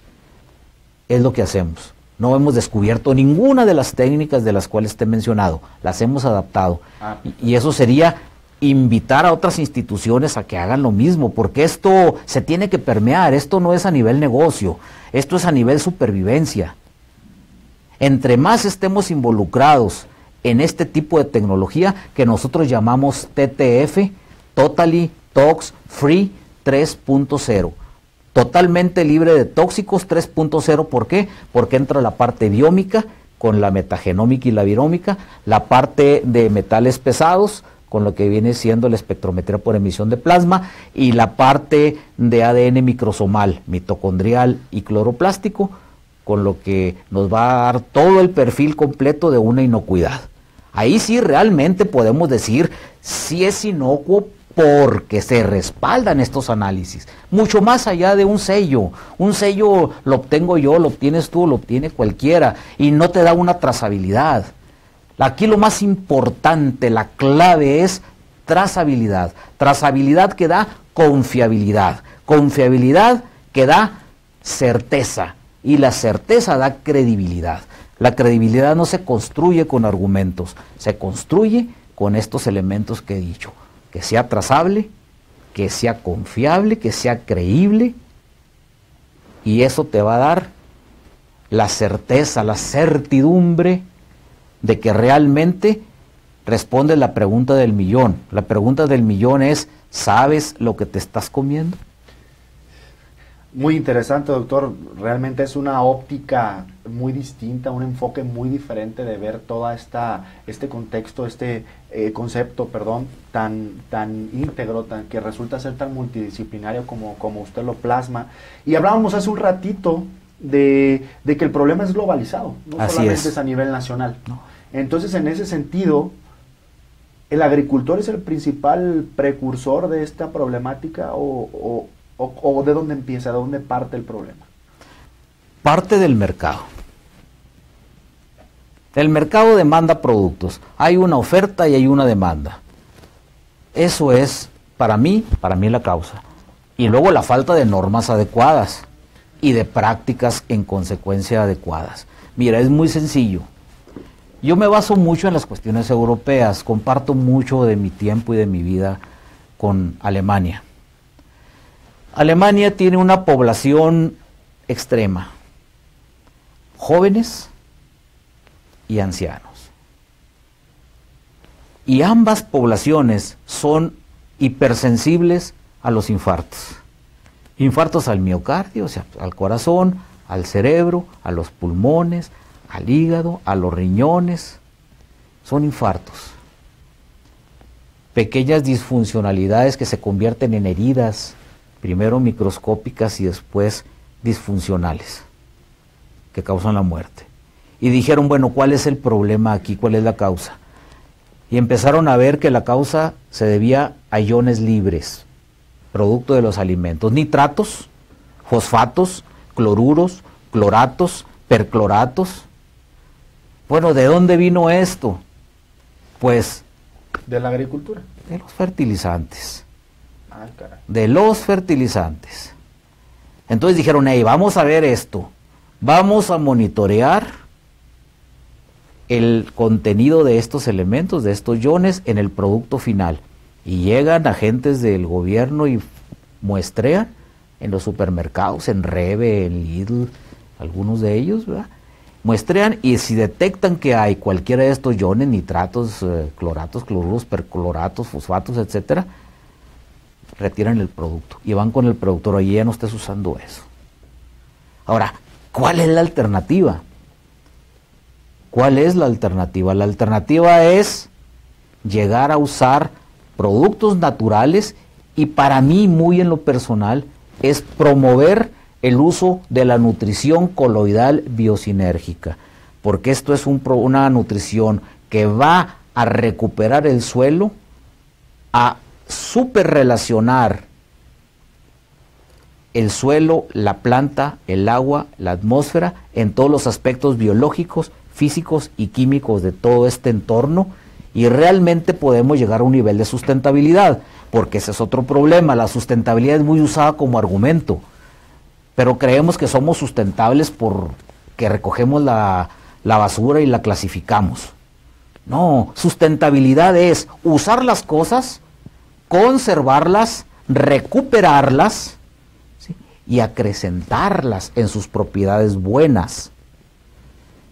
Es lo que hacemos. No hemos descubierto ninguna de las técnicas de las cuales te he mencionado, las hemos adaptado. Y eso sería invitar a otras instituciones a que hagan lo mismo, porque esto se tiene que permear, esto no es a nivel negocio, esto es a nivel supervivencia. Entre más estemos involucrados en este tipo de tecnología que nosotros llamamos TTF, Totally Tox Free 3.0, totalmente libre de tóxicos 3.0, ¿por qué? Porque entra la parte biómica con la metagenómica y la virómica, la parte de metales pesados, con lo que viene siendo la espectrometría por emisión de plasma, y la parte de ADN microsomal, mitocondrial y cloroplástico, con lo que nos va a dar todo el perfil completo de una inocuidad. Ahí sí realmente podemos decir si es inocuo porque se respaldan estos análisis, mucho más allá de un sello. Un sello lo obtengo yo, lo obtienes tú, lo obtiene cualquiera, y no te da una trazabilidad. Aquí lo más importante, la clave es trazabilidad. Trazabilidad que da confiabilidad. Confiabilidad que da certeza. Y la certeza da credibilidad. La credibilidad no se construye con argumentos, se construye con estos elementos que he dicho. Que sea trazable, que sea confiable, que sea creíble. Y eso te va a dar la certeza, la certidumbre de que realmente respondes la pregunta del millón. La pregunta del millón es, ¿sabes lo que te estás comiendo? Muy interesante, doctor. Realmente es una óptica muy distinta, un enfoque muy diferente de ver toda este contexto, concepto, perdón, tan íntegro, que resulta ser tan multidisciplinario como usted lo plasma. Y hablábamos hace un ratito de que el problema es globalizado, no Así solamente es a nivel nacional. No. Entonces, en ese sentido, ¿el agricultor es el principal precursor de esta problemática o de dónde empieza, de dónde parte el problema? Parte del mercado. El mercado demanda productos. Hay una oferta y hay una demanda. Eso es, para mí la causa. Y luego la falta de normas adecuadas y de prácticas en consecuencia adecuadas. Mira, es muy sencillo. Yo me baso mucho en las cuestiones europeas. Comparto mucho de mi tiempo y de mi vida con Alemania. Alemania tiene una población extrema, jóvenes y ancianos. Y ambas poblaciones son hipersensibles a los infartos. Infartos al miocardio, o sea, al corazón, al cerebro, a los pulmones, al hígado, a los riñones. Son infartos. Pequeñas disfuncionalidades que se convierten en heridas, primero microscópicas y después disfuncionales, que causan la muerte. Y dijeron, bueno, ¿cuál es el problema aquí? ¿Cuál es la causa? Y empezaron a ver que la causa se debía a iones libres, producto de los alimentos, nitratos, fosfatos, cloruros, cloratos, percloratos. Bueno, ¿de dónde vino esto? Pues de la agricultura, de los fertilizantes. Ah, caray. De los fertilizantes. Entonces dijeron, hey, vamos a ver esto, vamos a monitorear el contenido de estos elementos, de estos iones en el producto final. Y llegan agentes del gobierno y muestrean en los supermercados, en Rebe, en Lidl, algunos de ellos, ¿verdad? Muestrean, y si detectan que hay cualquiera de estos iones, nitratos, cloratos, cloruros, percloratos, fosfatos, etcétera, retiran el producto y van con el productor, oye, ya no estés usando eso. Ahora, ¿cuál es la alternativa? ¿Cuál es la alternativa? La alternativa es llegar a usar productos naturales, y para mí, muy en lo personal, es promover el uso de la nutrición coloidal biosinérgica, porque esto es una nutrición que va a recuperar el suelo, a superrelacionar el suelo, la planta, el agua, la atmósfera, en todos los aspectos biológicos, físicos y químicos de todo este entorno, y realmente podemos llegar a un nivel de sustentabilidad, porque ese es otro problema. La sustentabilidad es muy usada como argumento, pero creemos que somos sustentables porque recogemos la basura y la clasificamos. No, sustentabilidad es usar las cosas, conservarlas, recuperarlas, ¿sí?, y acrecentarlas en sus propiedades buenas.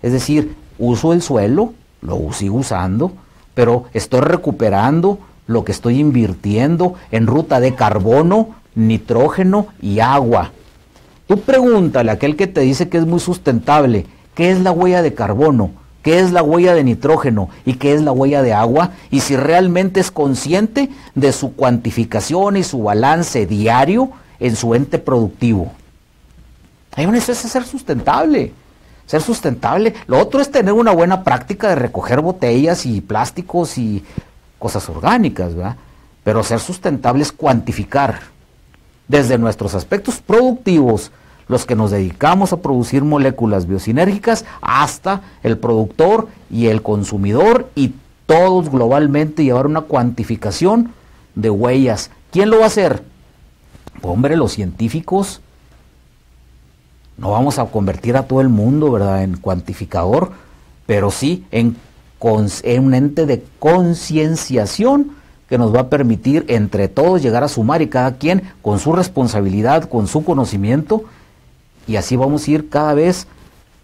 Es decir, uso el suelo, lo sigo usando, pero estoy recuperando lo que estoy invirtiendo en ruta de carbono, nitrógeno y agua. Tú pregúntale a aquel que te dice que es muy sustentable, ¿qué es la huella de carbono? ¿Qué es la huella de nitrógeno? ¿Y qué es la huella de agua? Y si realmente es consciente de su cuantificación y su balance diario en su ente productivo. Hay una necesidad de ser sustentable. Ser sustentable. Lo otro es tener una buena práctica de recoger botellas y plásticos y cosas orgánicas, ¿verdad? Pero ser sustentable es cuantificar desde nuestros aspectos productivos, los que nos dedicamos a producir moléculas biosinérgicas, hasta el productor y el consumidor y todos globalmente llevar una cuantificación de huellas. ¿Quién lo va a hacer? Hombre, los científicos. No vamos a convertir a todo el mundo, ¿verdad?, en cuantificador, pero sí en un ente de concienciación que nos va a permitir entre todos llegar a sumar, y cada quien con su responsabilidad, con su conocimiento, y así vamos a ir cada vez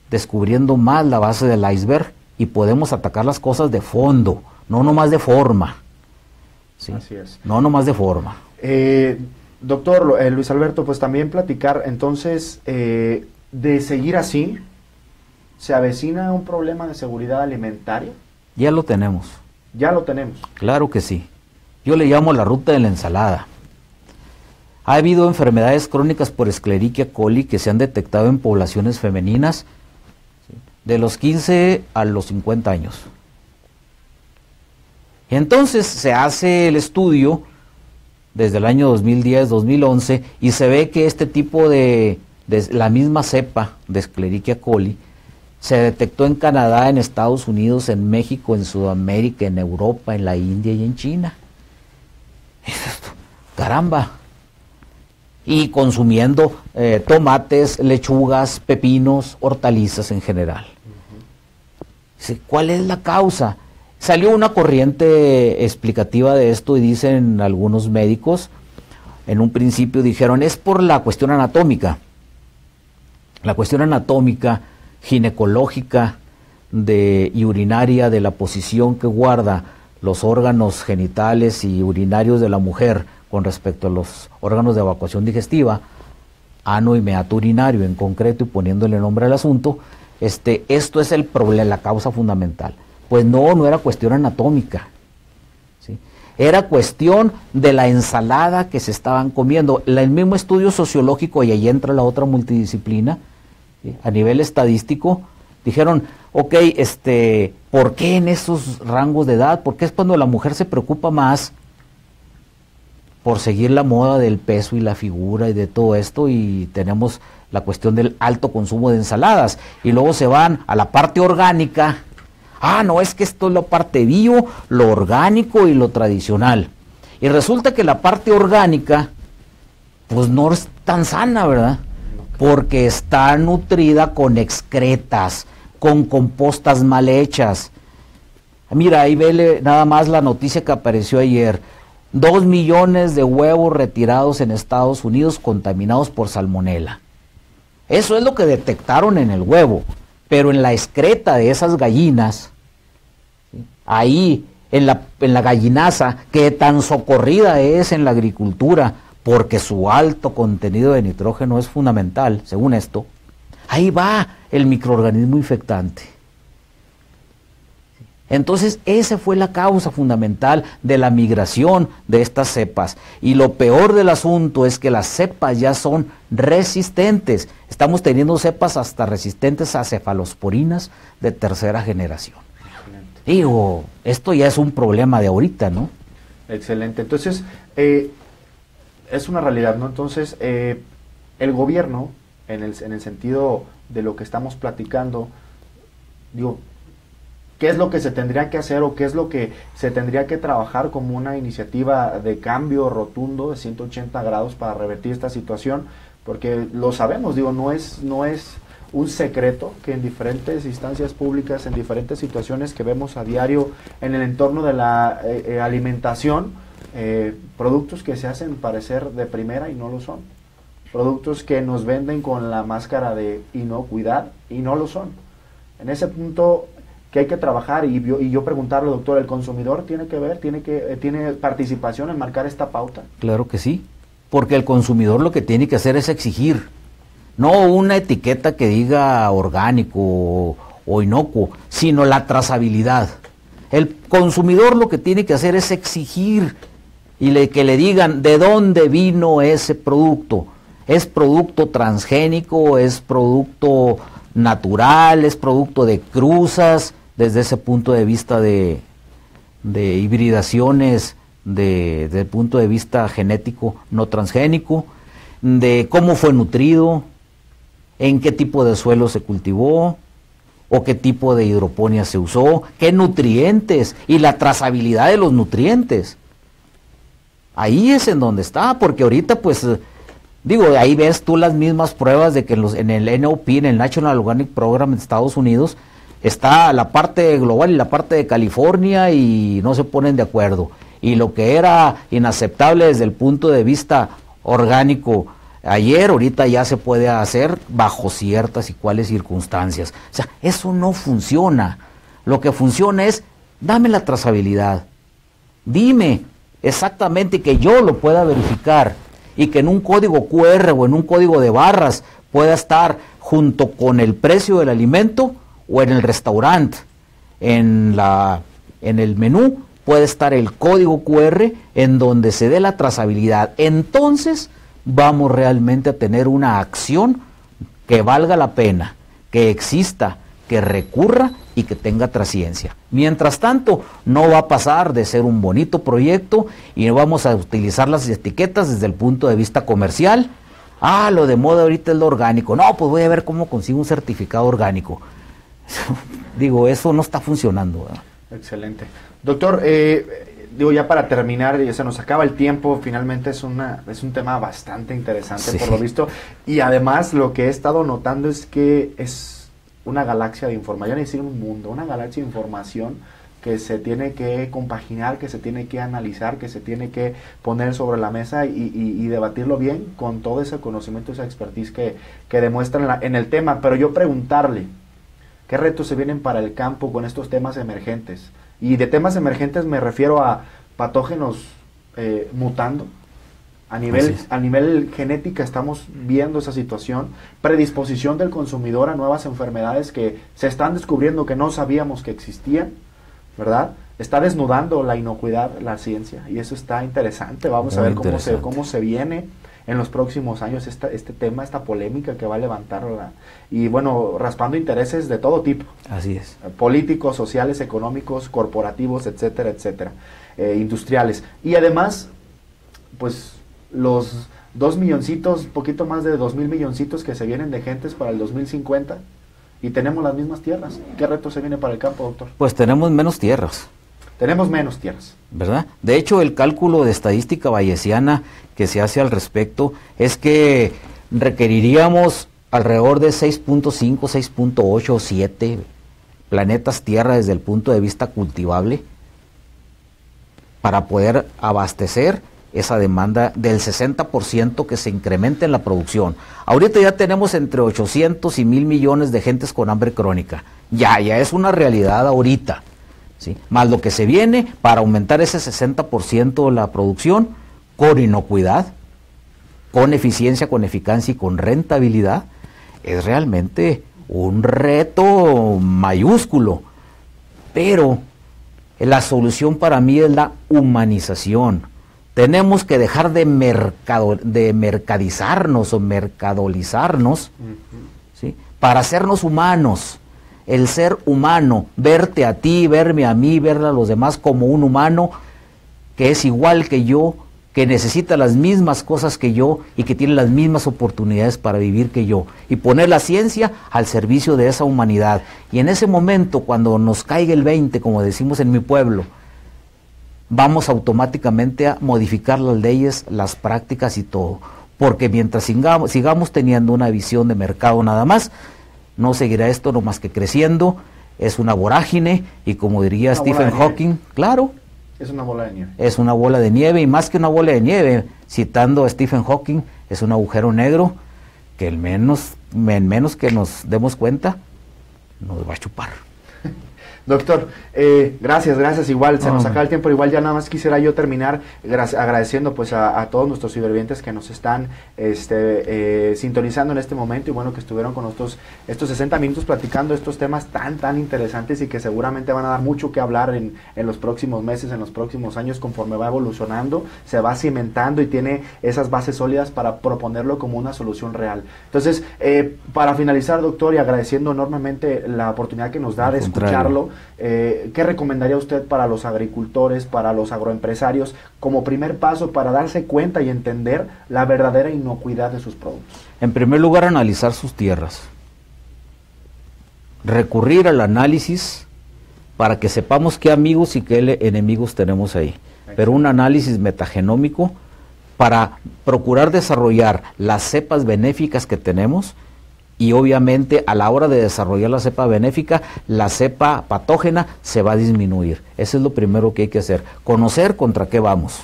descubriendo más la base del iceberg y podemos atacar las cosas de fondo, no nomás de forma. ¿Sí? Así es. No nomás de forma. Doctor Luis Alberto, pues también platicar entonces de seguir así, ¿se avecina un problema de seguridad alimentaria? Ya lo tenemos. Ya lo tenemos. Claro que sí. Yo le llamo la ruta de la ensalada. Ha habido enfermedades crónicas por Escherichia coli que se han detectado en poblaciones femeninas de los 15 a los 50 años. Y entonces se hace el estudio desde el año 2010-2011 y se ve que este tipo de la misma cepa de Escherichia coli se detectó en Canadá, en Estados Unidos, en México, en Sudamérica, en Europa, en la India y en China. Caramba. Y consumiendo tomates, lechugas, pepinos, hortalizas en general. ¿Cuál es la causa? Salió una corriente explicativa de esto y dicen algunos médicos, en un principio dijeron, es por la cuestión anatómica. La cuestión anatómica, ginecológica y urinaria de la posición que guarda los órganos genitales y urinarios de la mujer con respecto a los órganos de evacuación digestiva, ano y meato urinario en concreto, y poniéndole nombre al asunto, esto es el problema, la causa fundamental. Pues no era cuestión anatómica, ¿sí? Era cuestión de la ensalada que se estaban comiendo. El mismo estudio sociológico, y ahí entra la otra multidisciplina, ¿sí?, a nivel estadístico, dijeron, ok, ¿por qué en esos rangos de edad? Porque es cuando la mujer se preocupa más por seguir la moda del peso y la figura y de todo esto, y tenemos la cuestión del alto consumo de ensaladas, y luego se van a la parte orgánica. No, es que esto es la parte bio, lo orgánico y lo tradicional. Y resulta que la parte orgánica, pues no es tan sana, ¿verdad? Porque está nutrida con excretas, con compostas mal hechas. Mira, ahí vele nada más la noticia que apareció ayer. 2 millones de huevos retirados en Estados Unidos contaminados por salmonela. Eso es lo que detectaron en el huevo. Pero en la excreta de esas gallinas, ¿sí?, ahí en la gallinaza, que tan socorrida es en la agricultura, porque su alto contenido de nitrógeno es fundamental, según esto, ahí va el microorganismo infectante. Entonces, esa fue la causa fundamental de la migración de estas cepas. Y lo peor del asunto es que las cepas ya son resistentes. Estamos teniendo cepas hasta resistentes a cefalosporinas de tercera generación. Excelente. Digo, esto ya es un problema de ahorita, ¿no? Excelente. Entonces, es una realidad, ¿no? Entonces, el gobierno, en el sentido de lo que estamos platicando, digo, ¿qué es lo que se tendría que hacer o qué es lo que se tendría que trabajar como una iniciativa de cambio rotundo de 180 grados para revertir esta situación? Porque lo sabemos, digo, no es un secreto que en diferentes instancias públicas, en diferentes situaciones que vemos a diario en el entorno de la alimentación, productos que se hacen parecer de primera y no lo son. Productos que nos venden con la máscara de inocuidad y no lo son. En ese punto que hay que trabajar y yo preguntarle, doctor, ¿el consumidor tiene que ver, tiene participación en marcar esta pauta? Claro que sí, porque el consumidor lo que tiene que hacer es exigir, no una etiqueta que diga orgánico o inocuo, sino la trazabilidad. El consumidor lo que tiene que hacer es exigir y que le digan de dónde vino ese producto. ¿Es producto transgénico? ¿Es producto natural? ¿Es producto de cruzas? Desde ese punto de vista de hibridaciones, desde el punto de vista genético no transgénico, de cómo fue nutrido, en qué tipo de suelo se cultivó, o qué tipo de hidroponía se usó, qué nutrientes y la trazabilidad de los nutrientes. Ahí es en donde está, porque ahorita pues, digo, ahí ves tú las mismas pruebas de que en el NOP, en el National Organic Program de Estados Unidos, está la parte global y la parte de California y no se ponen de acuerdo. Y lo que era inaceptable desde el punto de vista orgánico ayer, ahorita ya se puede hacer bajo ciertas y cuáles circunstancias. O sea, eso no funciona. Lo que funciona es, dame la trazabilidad. Dime exactamente, que yo lo pueda verificar y que en un código QR o en un código de barras pueda estar junto con el precio del alimento o en el restaurante, en el menú puede estar el código QR en donde se dé la trazabilidad. Entonces vamos realmente a tener una acción que valga la pena, que exista, que recurra y que tenga trascendencia. Mientras tanto, no va a pasar de ser un bonito proyecto y no vamos a utilizar las etiquetas desde el punto de vista comercial. Ah, lo de moda ahorita es lo orgánico. No, pues voy a ver cómo consigo un certificado orgánico. Digo, eso no está funcionando, ¿verdad? Excelente. Doctor, digo, ya para terminar, ya se nos acaba el tiempo, finalmente es un tema bastante interesante, sí, por lo visto, y además lo que he estado notando es que es una galaxia de información, es decir, un mundo, una galaxia de información que se tiene que compaginar, que se tiene que analizar, que se tiene que poner sobre la mesa y debatirlo bien con todo ese conocimiento, esa expertise que demuestran en el tema. Pero yo preguntarle, ¿qué retos se vienen para el campo con estos temas emergentes? Y de temas emergentes me refiero a patógenos mutando. A nivel genética estamos viendo esa situación, predisposición del consumidor a nuevas enfermedades que se están descubriendo que no sabíamos que existían, ¿verdad? Está desnudando la inocuidad, la ciencia, y eso está interesante. Vamos a ver cómo se viene en los próximos años este tema, esta polémica que va a levantar, y bueno, raspando intereses de todo tipo. Así es. Políticos, sociales, económicos, corporativos, etcétera, etcétera, industriales. Y además, pues los 2 milloncitos, poquito más de 2,000 milloncitos que se vienen de gentes para el 2050, y tenemos las mismas tierras. ¿Qué reto se viene para el campo, doctor? Pues tenemos menos tierras. Tenemos menos tierras, ¿verdad? De hecho, el cálculo de estadística bayesiana que se hace al respecto es que requeriríamos alrededor de 6.5, 6.8, 7 planetas Tierra desde el punto de vista cultivable para poder abastecer esa demanda del 60% que se incrementa en la producción. Ahorita ya tenemos entre 800 y 1,000 millones de gentes con hambre crónica. Ya es una realidad ahorita, ¿sí? Más lo que se viene para aumentar ese 60% de la producción con inocuidad, con eficiencia, con eficacia y con rentabilidad, es realmente un reto mayúsculo. Pero la solución para mí es la humanización. Tenemos que dejar de mercadizarnos o mercadolizarnos, ¿sí? Para hacernos humanos. El ser humano, verte a ti, verme a mí, ver a los demás como un humano que es igual que yo, que necesita las mismas cosas que yo y que tiene las mismas oportunidades para vivir que yo, y poner la ciencia al servicio de esa humanidad. Y en ese momento, cuando nos caiga el 20, como decimos en mi pueblo, vamos automáticamente a modificar las leyes, las prácticas y todo, porque mientras sigamos teniendo una visión de mercado nada más, no seguirá esto no más que creciendo. Es una vorágine, y como diría Stephen Hawking, claro, es una bola de nieve. Es una bola de nieve, y más que una bola de nieve, citando a Stephen Hawking, es un agujero negro que en menos que nos demos cuenta, nos va a chupar. Doctor, gracias, igual se nos acaba el tiempo, igual ya nada más quisiera yo terminar agradeciendo pues a todos nuestros cibervivientes que nos están sintonizando en este momento, y bueno, que estuvieron con nosotros estos 60 minutos platicando estos temas tan interesantes, y que seguramente van a dar mucho que hablar en los próximos meses, en los próximos años, conforme va evolucionando, se va cimentando y tiene esas bases sólidas para proponerlo como una solución real. Entonces, para finalizar, doctor, y agradeciendo enormemente la oportunidad que nos da de escucharlo, ¿qué recomendaría usted para los agricultores, para los agroempresarios, como primer paso para darse cuenta y entender la verdadera inocuidad de sus productos? En primer lugar, analizar sus tierras. recurrir al análisis para que sepamos qué amigos y qué enemigos tenemos ahí. Pero un análisis metagenómico para procurar desarrollar las cepas benéficas que tenemos, y obviamente a la hora de desarrollar la cepa benéfica, la cepa patógena se va a disminuir. Eso es lo primero que hay que hacer, conocer contra qué vamos.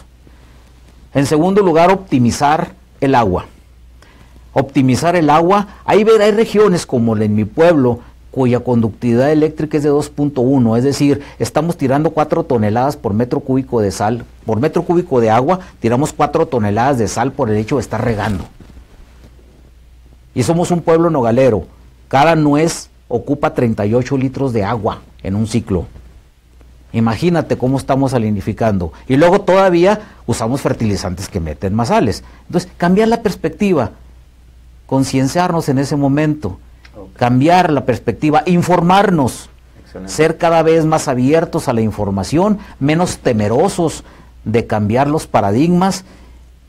En segundo lugar, optimizar el agua. Optimizar el agua, hay regiones como en mi pueblo, cuya conductividad eléctrica es de 2.1, es decir, estamos tirando 4 toneladas por metro cúbico de sal, por metro cúbico de agua, tiramos 4 toneladas de sal por el hecho de estar regando. Y somos un pueblo nogalero, cada nuez ocupa 38 litros de agua en un ciclo. Imagínate cómo estamos salinificando. Y luego todavía usamos fertilizantes que meten más sales. Entonces, cambiar la perspectiva, concienciarnos en ese momento. Cambiar la perspectiva, informarnos, ser cada vez más abiertos a la información, menos temerosos de cambiar los paradigmas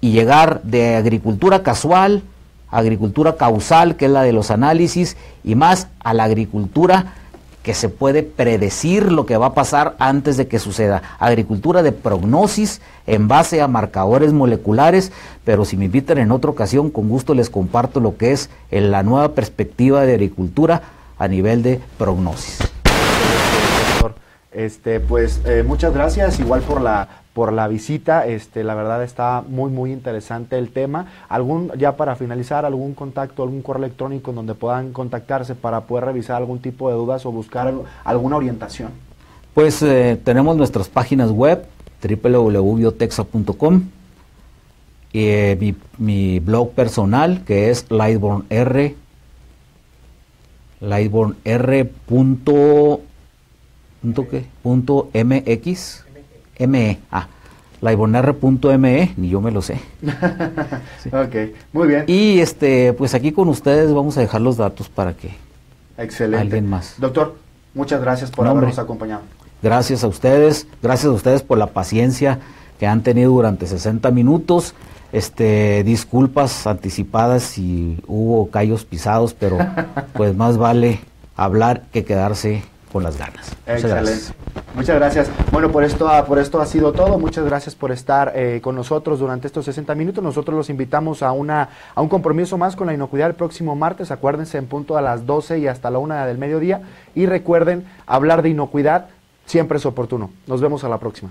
y llegar de agricultura casual a agricultura causal, que es la de los análisis, y más a la agricultura que se puede predecir lo que va a pasar antes de que suceda. Agricultura de prognosis en base a marcadores moleculares, pero si me invitan en otra ocasión, con gusto les comparto lo que es la nueva perspectiva de agricultura a nivel de prognosis. Pues muchas gracias, igual por la visita. La verdad está muy interesante el tema. Ya para finalizar, algún contacto, algún correo electrónico donde puedan contactarse para poder revisar algún tipo de dudas o buscar alguna orientación. Pues tenemos nuestras páginas web, www.biotexa.com, y mi blog personal, que es lightbornr. lightbornr.mx, ni yo me lo sé. Sí. Ok, muy bien. Y pues aquí con ustedes vamos a dejar los datos para que alguien más. Doctor, muchas gracias por habernos acompañado. Gracias a ustedes por la paciencia que han tenido durante 60 minutos. Disculpas anticipadas si hubo callos pisados, pero pues más vale hablar que quedarse con las ganas. Excelente. Muchas gracias. Bueno, por esto ha sido todo. Muchas gracias por estar con nosotros durante estos 60 minutos. Nosotros los invitamos a un compromiso más con la inocuidad el próximo martes. Acuérdense, en punto a las 12 y hasta la 1 del mediodía. Y recuerden, hablar de inocuidad siempre es oportuno. Nos vemos a la próxima.